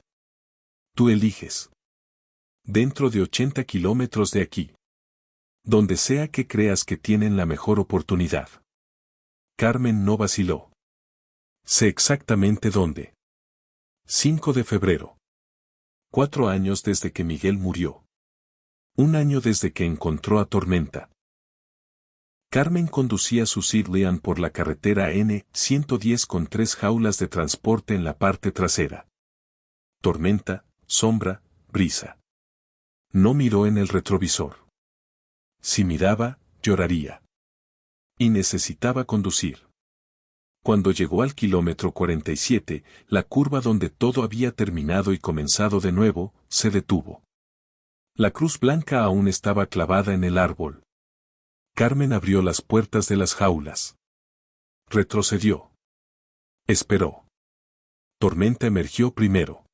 Tú eliges. Dentro de 80 kilómetros de aquí. Donde sea que creas que tienen la mejor oportunidad. Carmen no vaciló. Sé exactamente dónde. 5 de febrero. 4 años desde que Miguel murió. 1 año desde que encontró a Tormenta. Carmen conducía su Sidlean por la carretera N-110 con 3 jaulas de transporte en la parte trasera. Tormenta, sombra, brisa. No miró en el retrovisor. Si miraba, lloraría. Y necesitaba conducir. Cuando llegó al kilómetro 47, la curva donde todo había terminado y comenzado de nuevo, se detuvo. La cruz blanca aún estaba clavada en el árbol. Carmen abrió las puertas de las jaulas. Retrocedió. Esperó. Tormenta emergió primero.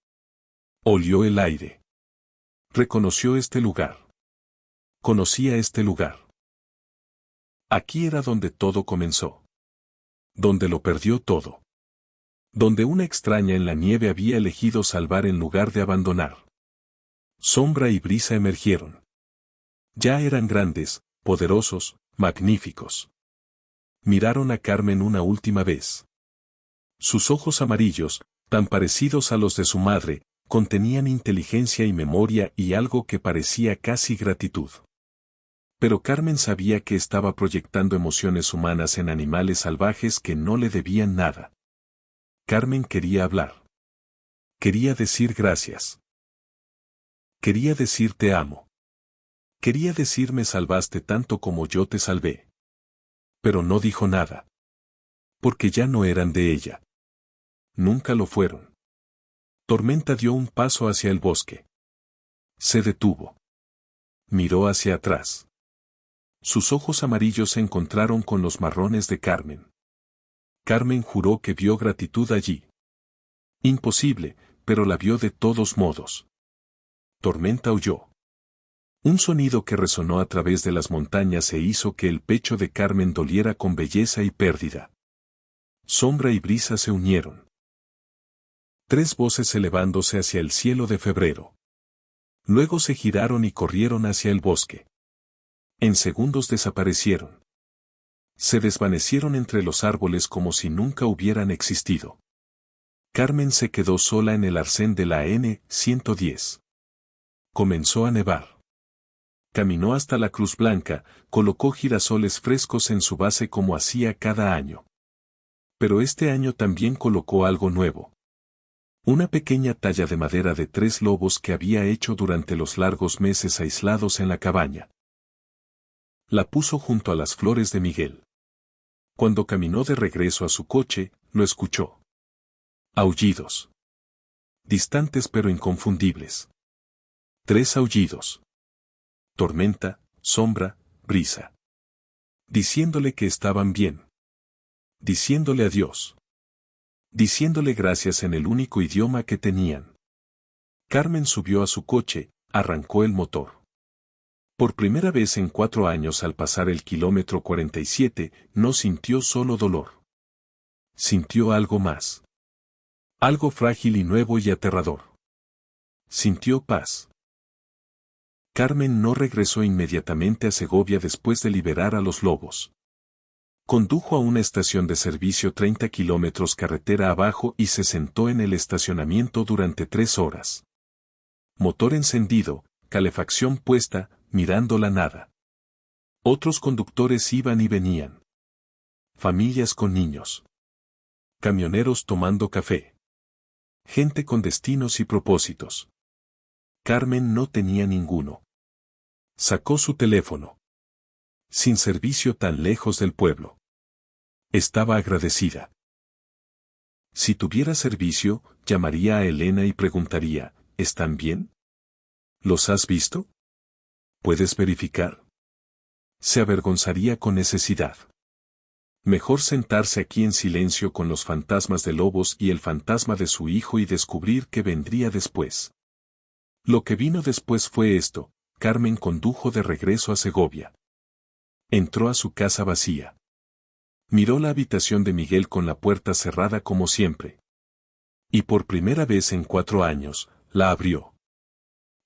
Olió el aire. Reconoció este lugar. Conocía este lugar. Aquí era donde todo comenzó. Donde lo perdió todo. Donde una extraña en la nieve había elegido salvar en lugar de abandonar. Sombra y brisa emergieron. Ya eran grandes, poderosos, magníficos. Miraron a Carmen una última vez. Sus ojos amarillos, tan parecidos a los de su madre, contenían inteligencia y memoria y algo que parecía casi gratitud. Pero Carmen sabía que estaba proyectando emociones humanas en animales salvajes que no le debían nada. Carmen quería hablar. Quería decir gracias. Quería decir te amo. Quería decir me salvaste tanto como yo te salvé. Pero no dijo nada. Porque ya no eran de ella. Nunca lo fueron. Tormenta dio un paso hacia el bosque. Se detuvo. Miró hacia atrás. Sus ojos amarillos se encontraron con los marrones de Carmen. Carmen juró que vio gratitud allí. Imposible, pero la vio de todos modos. Tormenta oyó. Un sonido que resonó a través de las montañas e hizo que el pecho de Carmen doliera con belleza y pérdida. Sombra y brisa se unieron. 3 voces elevándose hacia el cielo de febrero. Luego se giraron y corrieron hacia el bosque. En segundos desaparecieron. Se desvanecieron entre los árboles como si nunca hubieran existido. Carmen se quedó sola en el arcén de la N-110. Comenzó a nevar. Caminó hasta la Cruz Blanca, colocó girasoles frescos en su base como hacía cada año. Pero este año también colocó algo nuevo. Una pequeña talla de madera de 3 lobos que había hecho durante los largos meses aislados en la cabaña. La puso junto a las flores de Miguel. Cuando caminó de regreso a su coche, lo escuchó. Aullidos. Distantes pero inconfundibles. 3 aullidos. Tormenta, sombra, brisa. Diciéndole que estaban bien. Diciéndole adiós. Diciéndole gracias en el único idioma que tenían. Carmen subió a su coche, arrancó el motor. Por primera vez en 4 años al pasar el kilómetro 47, no sintió solo dolor. Sintió algo más. Algo frágil y nuevo y aterrador. Sintió paz. Carmen no regresó inmediatamente a Segovia después de liberar a los lobos. Condujo a una estación de servicio 30 kilómetros carretera abajo y se sentó en el estacionamiento durante 3 horas. Motor encendido, calefacción puesta, mirando la nada. Otros conductores iban y venían. Familias con niños. Camioneros tomando café. Gente con destinos y propósitos. Carmen no tenía ninguno. Sacó su teléfono. Sin servicio tan lejos del pueblo. Estaba agradecida. Si tuviera servicio, llamaría a Elena y preguntaría, ¿están bien? ¿Los has visto? ¿Puedes verificar? Se avergonzaría con necesidad. Mejor sentarse aquí en silencio con los fantasmas de lobos y el fantasma de su hijo y descubrir qué vendría después. Lo que vino después fue esto. Carmen condujo de regreso a Segovia. Entró a su casa vacía. Miró la habitación de Miguel con la puerta cerrada como siempre. Y por primera vez en 4 años, la abrió.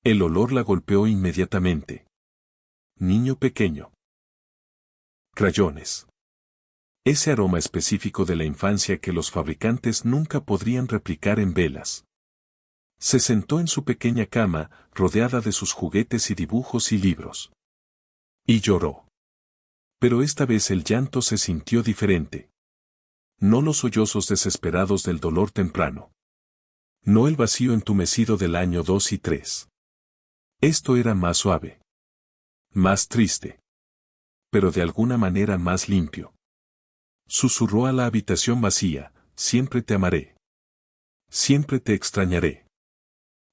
El olor la golpeó inmediatamente. Niño pequeño. Crayones. Ese aroma específico de la infancia que los fabricantes nunca podrían replicar en velas. Se sentó en su pequeña cama, rodeada de sus juguetes y dibujos y libros. Y lloró. Pero esta vez el llanto se sintió diferente. No los sollozos desesperados del dolor temprano. No el vacío entumecido del año 2 y 3. Esto era más suave. Más triste. Pero de alguna manera más limpio. Susurró a la habitación vacía, siempre te amaré. Siempre te extrañaré.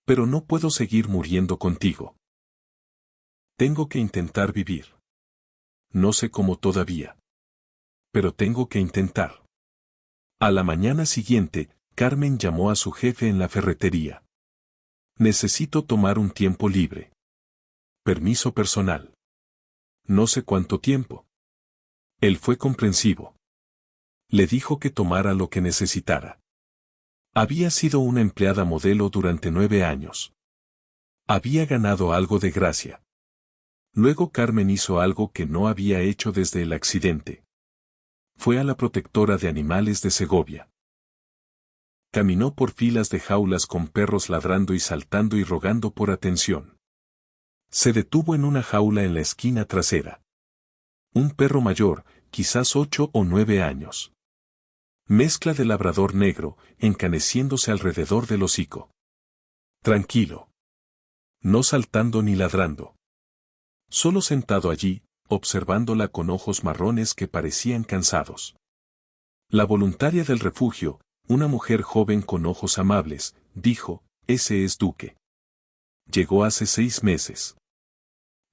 Pero no puedo seguir muriendo contigo. Tengo que intentar vivir. No sé cómo todavía. Pero tengo que intentar. A la mañana siguiente, Carmen llamó a su jefe en la ferretería. Necesito tomar un tiempo libre. Permiso personal. No sé cuánto tiempo. Él fue comprensivo. Le dijo que tomara lo que necesitara. Había sido una empleada modelo durante 9 años. Había ganado algo de gracia. Luego Carmen hizo algo que no había hecho desde el accidente. Fue a la protectora de animales de Segovia. Caminó por filas de jaulas con perros ladrando y saltando y rogando por atención. Se detuvo en una jaula en la esquina trasera. Un perro mayor, quizás 8 o 9 años. Mezcla de labrador negro, encaneciéndose alrededor del hocico. Tranquilo. No saltando ni ladrando. Solo sentado allí, observándola con ojos marrones que parecían cansados. La voluntaria del refugio, una mujer joven con ojos amables, dijo, ese es Duque. Llegó hace 6 meses.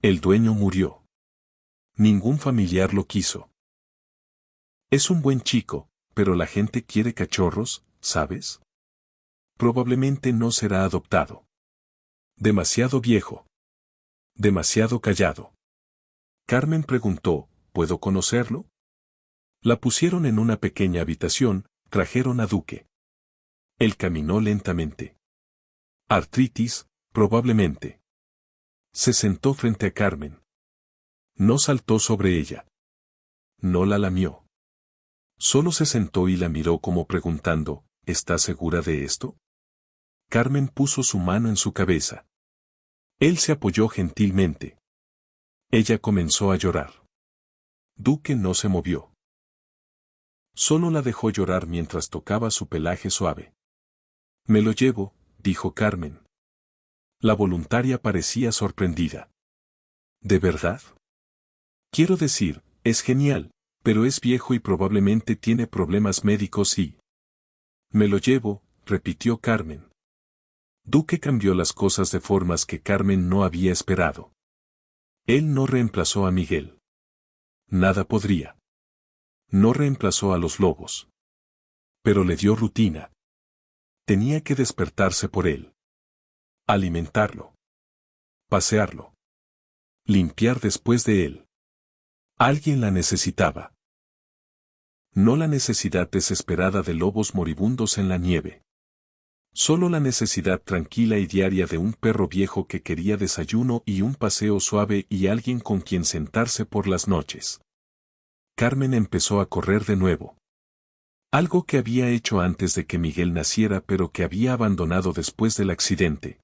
El dueño murió. Ningún familiar lo quiso. Es un buen chico, pero la gente quiere cachorros, ¿sabes? Probablemente no será adoptado. Demasiado viejo. Demasiado callado. Carmen preguntó, ¿puedo conocerlo? La pusieron en una pequeña habitación, trajeron a Duque. Él caminó lentamente. Artritis, probablemente. Se sentó frente a Carmen. No saltó sobre ella. No la lamió. Solo se sentó y la miró como preguntando, ¿estás segura de esto? Carmen puso su mano en su cabeza. Él se apoyó gentilmente. Ella comenzó a llorar. Duque no se movió. Solo la dejó llorar mientras tocaba su pelaje suave. Me lo llevo, dijo Carmen. La voluntaria parecía sorprendida. ¿De verdad? Quiero decir, es genial, pero es viejo y probablemente tiene problemas médicos y... Me lo llevo, repitió Carmen. Duque cambió las cosas de formas que Carmen no había esperado. Él no reemplazó a Miguel. Nada podría. No reemplazó a los lobos. Pero le dio rutina. Tenía que despertarse por él. Alimentarlo. Pasearlo. Limpiar después de él. Alguien la necesitaba. No la necesidad desesperada de lobos moribundos en la nieve. Solo la necesidad tranquila y diaria de un perro viejo que quería desayuno y un paseo suave y alguien con quien sentarse por las noches. Carmen empezó a correr de nuevo. Algo que había hecho antes de que Miguel naciera pero que había abandonado después del accidente.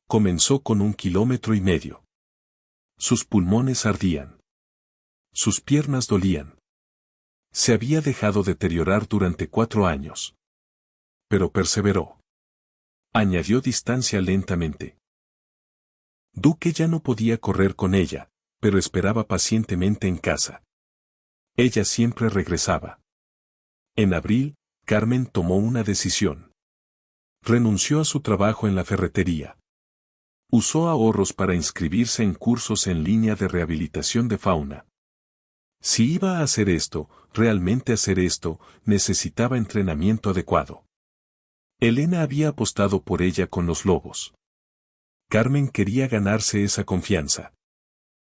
Comenzó con 1,5 kilómetros. Sus pulmones ardían. Sus piernas dolían. Se había dejado deteriorar durante 4 años. Pero perseveró. Añadió distancia lentamente. Duque ya no podía correr con ella, pero esperaba pacientemente en casa. Ella siempre regresaba. En abril, Carmen tomó una decisión. Renunció a su trabajo en la ferretería. Usó ahorros para inscribirse en cursos en línea de rehabilitación de fauna. Si iba a hacer esto, realmente hacer esto, necesitaba entrenamiento adecuado. Elena había apostado por ella con los lobos. Carmen quería ganarse esa confianza.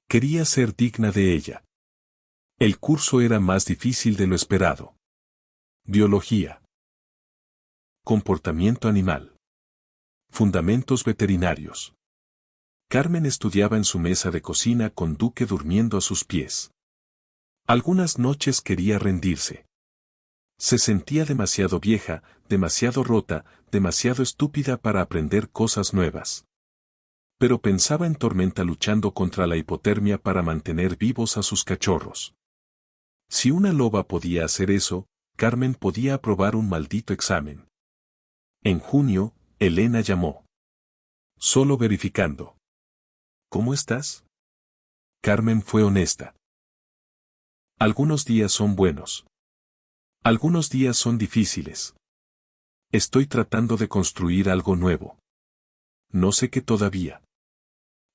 Quería ser digna de ella. El curso era más difícil de lo esperado. Biología. Comportamiento animal. Fundamentos veterinarios. Carmen estudiaba en su mesa de cocina con Duque durmiendo a sus pies. Algunas noches quería rendirse. Se sentía demasiado vieja, demasiado rota, demasiado estúpida para aprender cosas nuevas. Pero pensaba en Tormenta luchando contra la hipotermia para mantener vivos a sus cachorros. Si una loba podía hacer eso, Carmen podía aprobar un maldito examen. En junio, Elena llamó. Solo verificando. ¿Cómo estás? Carmen fue honesta. Algunos días son buenos. Algunos días son difíciles. Estoy tratando de construir algo nuevo. No sé qué todavía.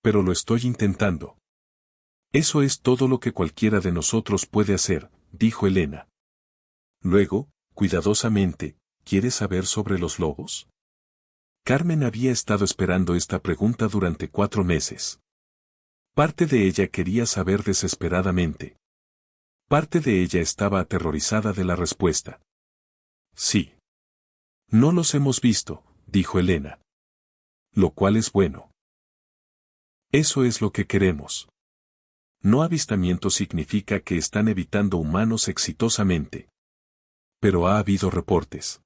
Pero lo estoy intentando. Eso es todo lo que cualquiera de nosotros puede hacer, dijo Elena. Luego, cuidadosamente, ¿quieres saber sobre los lobos? Carmen había estado esperando esta pregunta durante 4 meses. Parte de ella quería saber desesperadamente. Parte de ella estaba aterrorizada de la respuesta. Sí. No los hemos visto, dijo Elena. Lo cual es bueno. Eso es lo que queremos. No avistamiento significa que están evitando humanos exitosamente. Pero ha habido reportes.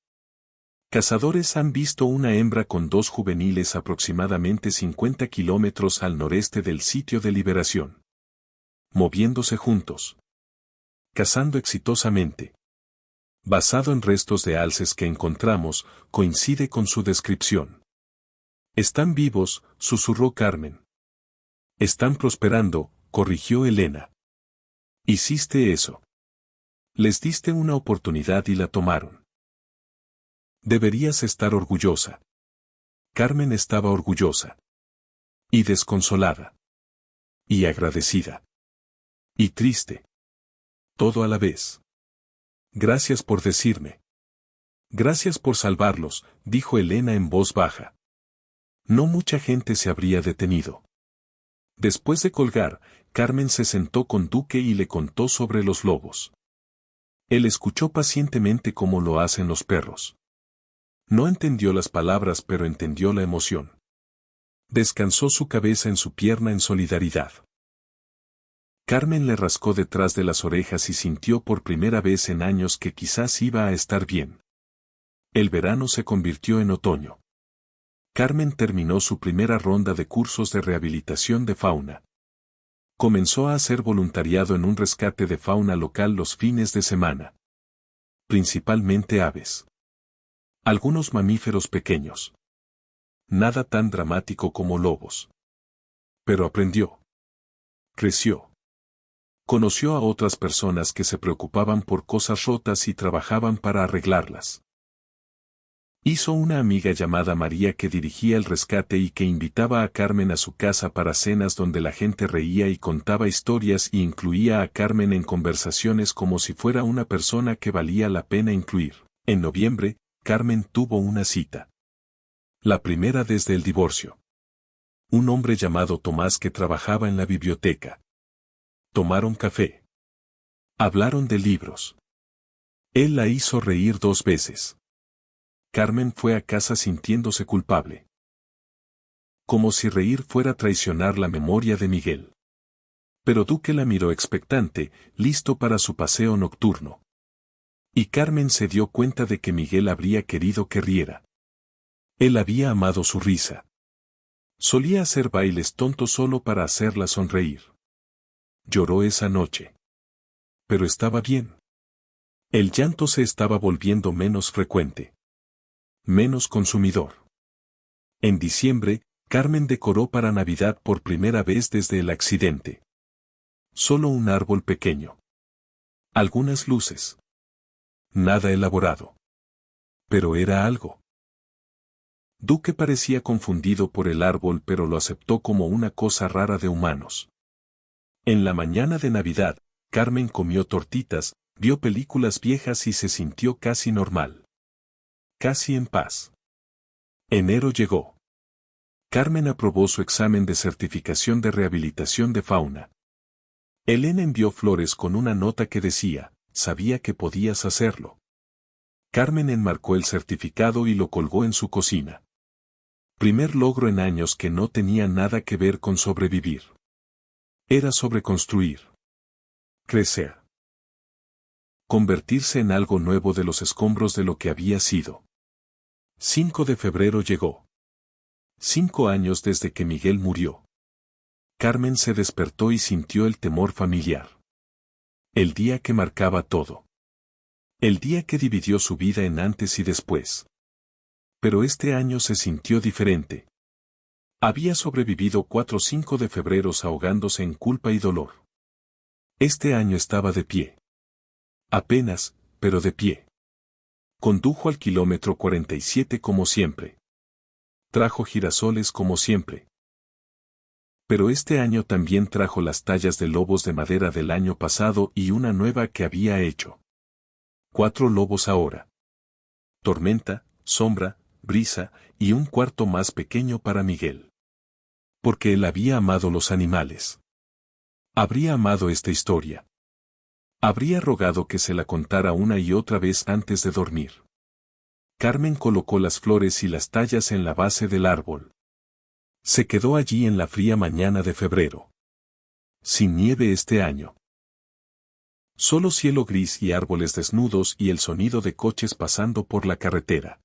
Cazadores han visto una hembra con 2 juveniles aproximadamente 50 kilómetros al noreste del sitio de liberación. Moviéndose juntos. Cazando exitosamente. Basado en restos de alces que encontramos, coincide con su descripción. Están vivos, susurró Carmen. Están prosperando, corrigió Elena. Hiciste eso. Les diste una oportunidad y la tomaron. Deberías estar orgullosa. Carmen estaba orgullosa. Y desconsolada. Y agradecida. Y triste. Todo a la vez. Gracias por decirme. Gracias por salvarlos, dijo Elena en voz baja. No mucha gente se habría detenido. Después de colgar, Carmen se sentó con Duque y le contó sobre los lobos. Él escuchó pacientemente como lo hacen los perros. No entendió las palabras pero entendió la emoción. Descansó su cabeza en su pierna en solidaridad. Carmen le rascó detrás de las orejas y sintió por primera vez en años que quizás iba a estar bien. El verano se convirtió en otoño. Carmen terminó su primera ronda de cursos de rehabilitación de fauna. Comenzó a hacer voluntariado en un rescate de fauna local los fines de semana. Principalmente aves. Algunos mamíferos pequeños. Nada tan dramático como lobos. Pero aprendió. Creció. Conoció a otras personas que se preocupaban por cosas rotas y trabajaban para arreglarlas. Hizo una amiga llamada María que dirigía el rescate y que invitaba a Carmen a su casa para cenas donde la gente reía y contaba historias y incluía a Carmen en conversaciones como si fuera una persona que valía la pena incluir. En noviembre, Carmen tuvo una cita. La primera desde el divorcio. Un hombre llamado Tomás que trabajaba en la biblioteca. Tomaron café. Hablaron de libros. Él la hizo reír 2 veces. Carmen fue a casa sintiéndose culpable. Como si reír fuera traicionar la memoria de Miguel. Pero Duque la miró expectante, listo para su paseo nocturno. Y Carmen se dio cuenta de que Miguel habría querido que riera. Él había amado su risa. Solía hacer bailes tontos solo para hacerla sonreír. Lloró esa noche. Pero estaba bien. El llanto se estaba volviendo menos frecuente. Menos consumidor. En diciembre, Carmen decoró para Navidad por primera vez desde el accidente. Solo un árbol pequeño. Algunas luces. Nada elaborado. Pero era algo. Duque parecía confundido por el árbol pero lo aceptó como una cosa rara de humanos. En la mañana de Navidad, Carmen comió tortitas, vio películas viejas y se sintió casi normal. Casi en paz. Enero llegó. Carmen aprobó su examen de certificación de rehabilitación de fauna. Elena envió flores con una nota que decía, sabía que podías hacerlo. Carmen enmarcó el certificado y lo colgó en su cocina. Primer logro en años que no tenía nada que ver con sobrevivir. Era sobre construir. Crecer. Convertirse en algo nuevo de los escombros de lo que había sido. 5 de febrero llegó. 5 años desde que Miguel murió. Carmen se despertó y sintió el temor familiar. El día que marcaba todo. El día que dividió su vida en antes y después. Pero este año se sintió diferente. Había sobrevivido 4 o 5 de febrero ahogándose en culpa y dolor. Este año estaba de pie. Apenas, pero de pie. Condujo al kilómetro 47 como siempre. Trajo girasoles como siempre. Pero este año también trajo las tallas de lobos de madera del año pasado y una nueva que había hecho. 4 lobos ahora. Tormenta, sombra, brisa, y un cuarto más pequeño para Miguel. Porque él había amado los animales. Habría amado esta historia. Habría rogado que se la contara una y otra vez antes de dormir. Carmen colocó las flores y las tallas en la base del árbol. Se quedó allí en la fría mañana de febrero. Sin nieve este año. Solo cielo gris y árboles desnudos y el sonido de coches pasando por la carretera.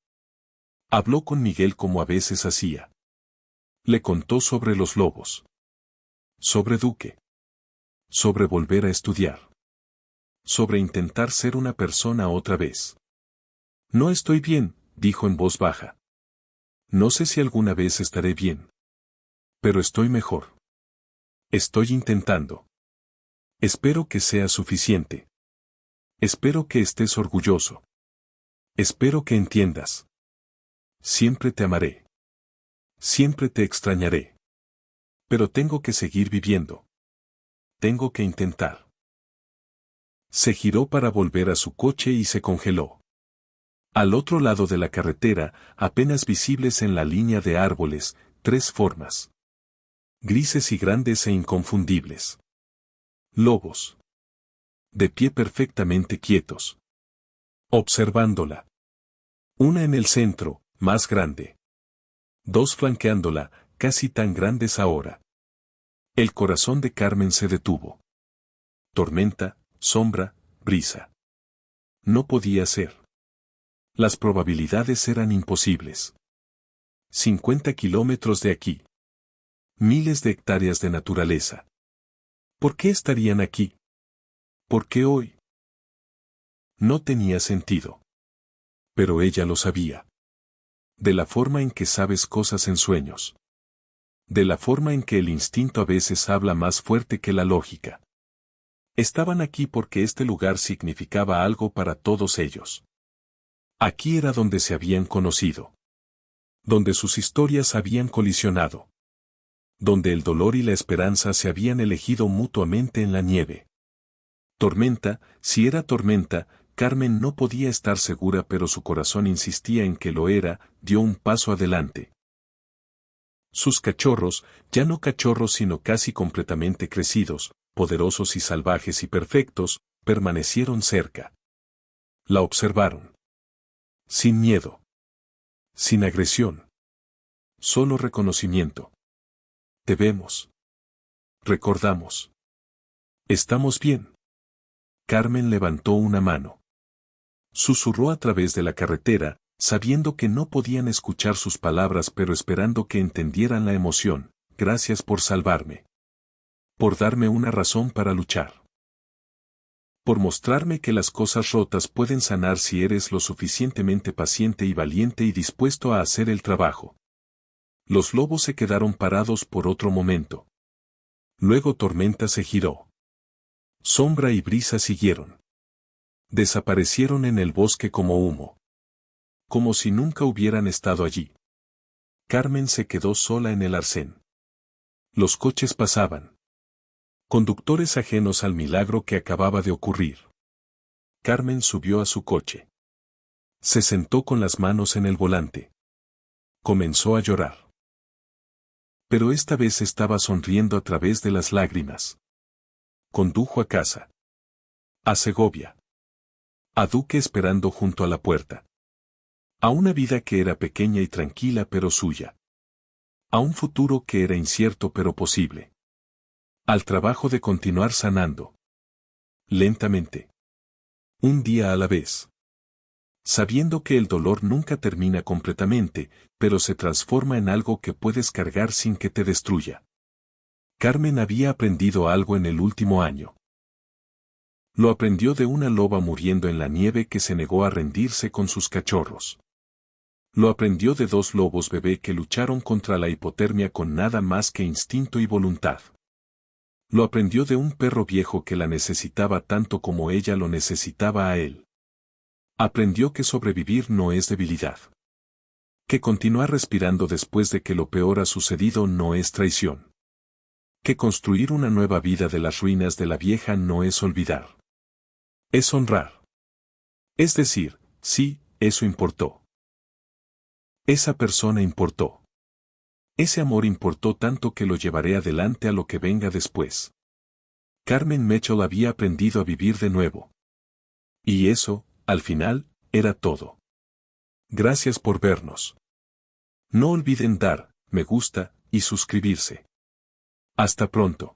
Habló con Miguel como a veces hacía. Le contó sobre los lobos. Sobre Duque. Sobre volver a estudiar. Sobre intentar ser una persona otra vez. No estoy bien, dijo en voz baja. No sé si alguna vez estaré bien. Pero estoy mejor. Estoy intentando. Espero que sea suficiente. Espero que estés orgulloso. Espero que entiendas. Siempre te amaré. Siempre te extrañaré. Pero tengo que seguir viviendo. Tengo que intentar. Se giró para volver a su coche y se congeló. Al otro lado de la carretera, apenas visibles en la línea de árboles, 3 formas. Grises y grandes e inconfundibles. Lobos. De pie perfectamente quietos. Observándola. Una en el centro, más grande. 2 flanqueándola, casi tan grandes ahora. El corazón de Carmen se detuvo. Tormenta, sombra, brisa. No podía ser. Las probabilidades eran imposibles. 50 kilómetros de aquí. Miles de hectáreas de naturaleza. ¿Por qué estarían aquí? ¿Por qué hoy? No tenía sentido. Pero ella lo sabía. De la forma en que sabes cosas en sueños. De la forma en que el instinto a veces habla más fuerte que la lógica. Estaban aquí porque este lugar significaba algo para todos ellos. Aquí era donde se habían conocido. Donde sus historias habían colisionado. Donde el dolor y la esperanza se habían elegido mutuamente en la nieve. Tormenta, si era tormenta, Carmen no podía estar segura, pero su corazón insistía en que lo era, dio un paso adelante. Sus cachorros, ya no cachorros sino casi completamente crecidos, poderosos y salvajes y perfectos, permanecieron cerca. La observaron. Sin miedo. Sin agresión. Solo reconocimiento. Te vemos. Recordamos. ¿Estamos bien? Carmen levantó una mano. Susurró a través de la carretera, sabiendo que no podían escuchar sus palabras pero esperando que entendieran la emoción. Gracias por salvarme. Por darme una razón para luchar. Por mostrarme que las cosas rotas pueden sanar si eres lo suficientemente paciente y valiente y dispuesto a hacer el trabajo. Los lobos se quedaron parados por otro momento. Luego Tormenta se giró. Sombra y Brisa siguieron. Desaparecieron en el bosque como humo. Como si nunca hubieran estado allí. Carmen se quedó sola en el arcén. Los coches pasaban. Conductores ajenos al milagro que acababa de ocurrir. Carmen subió a su coche. Se sentó con las manos en el volante. Comenzó a llorar. Pero esta vez estaba sonriendo a través de las lágrimas. Condujo a casa. A Segovia. A Duque esperando junto a la puerta. A una vida que era pequeña y tranquila pero suya. A un futuro que era incierto pero posible. Al trabajo de continuar sanando. Lentamente. Un día a la vez. Sabiendo que el dolor nunca termina completamente, pero se transforma en algo que puedes cargar sin que te destruya. Carmen había aprendido algo en el último año. Lo aprendió de una loba muriendo en la nieve que se negó a rendirse con sus cachorros. Lo aprendió de dos lobos bebé que lucharon contra la hipotermia con nada más que instinto y voluntad. Lo aprendió de un perro viejo que la necesitaba tanto como ella lo necesitaba a él. Aprendió que sobrevivir no es debilidad. Que continuar respirando después de que lo peor ha sucedido no es traición. Que construir una nueva vida de las ruinas de la vieja no es olvidar. Es honrar. Es decir, sí, eso importó. Esa persona importó. Ese amor importó tanto que lo llevaré adelante a lo que venga después. Carmen Mitchell había aprendido a vivir de nuevo. Y eso, al final, era todo. Gracias por vernos. No olviden dar me gusta y suscribirse. Hasta pronto.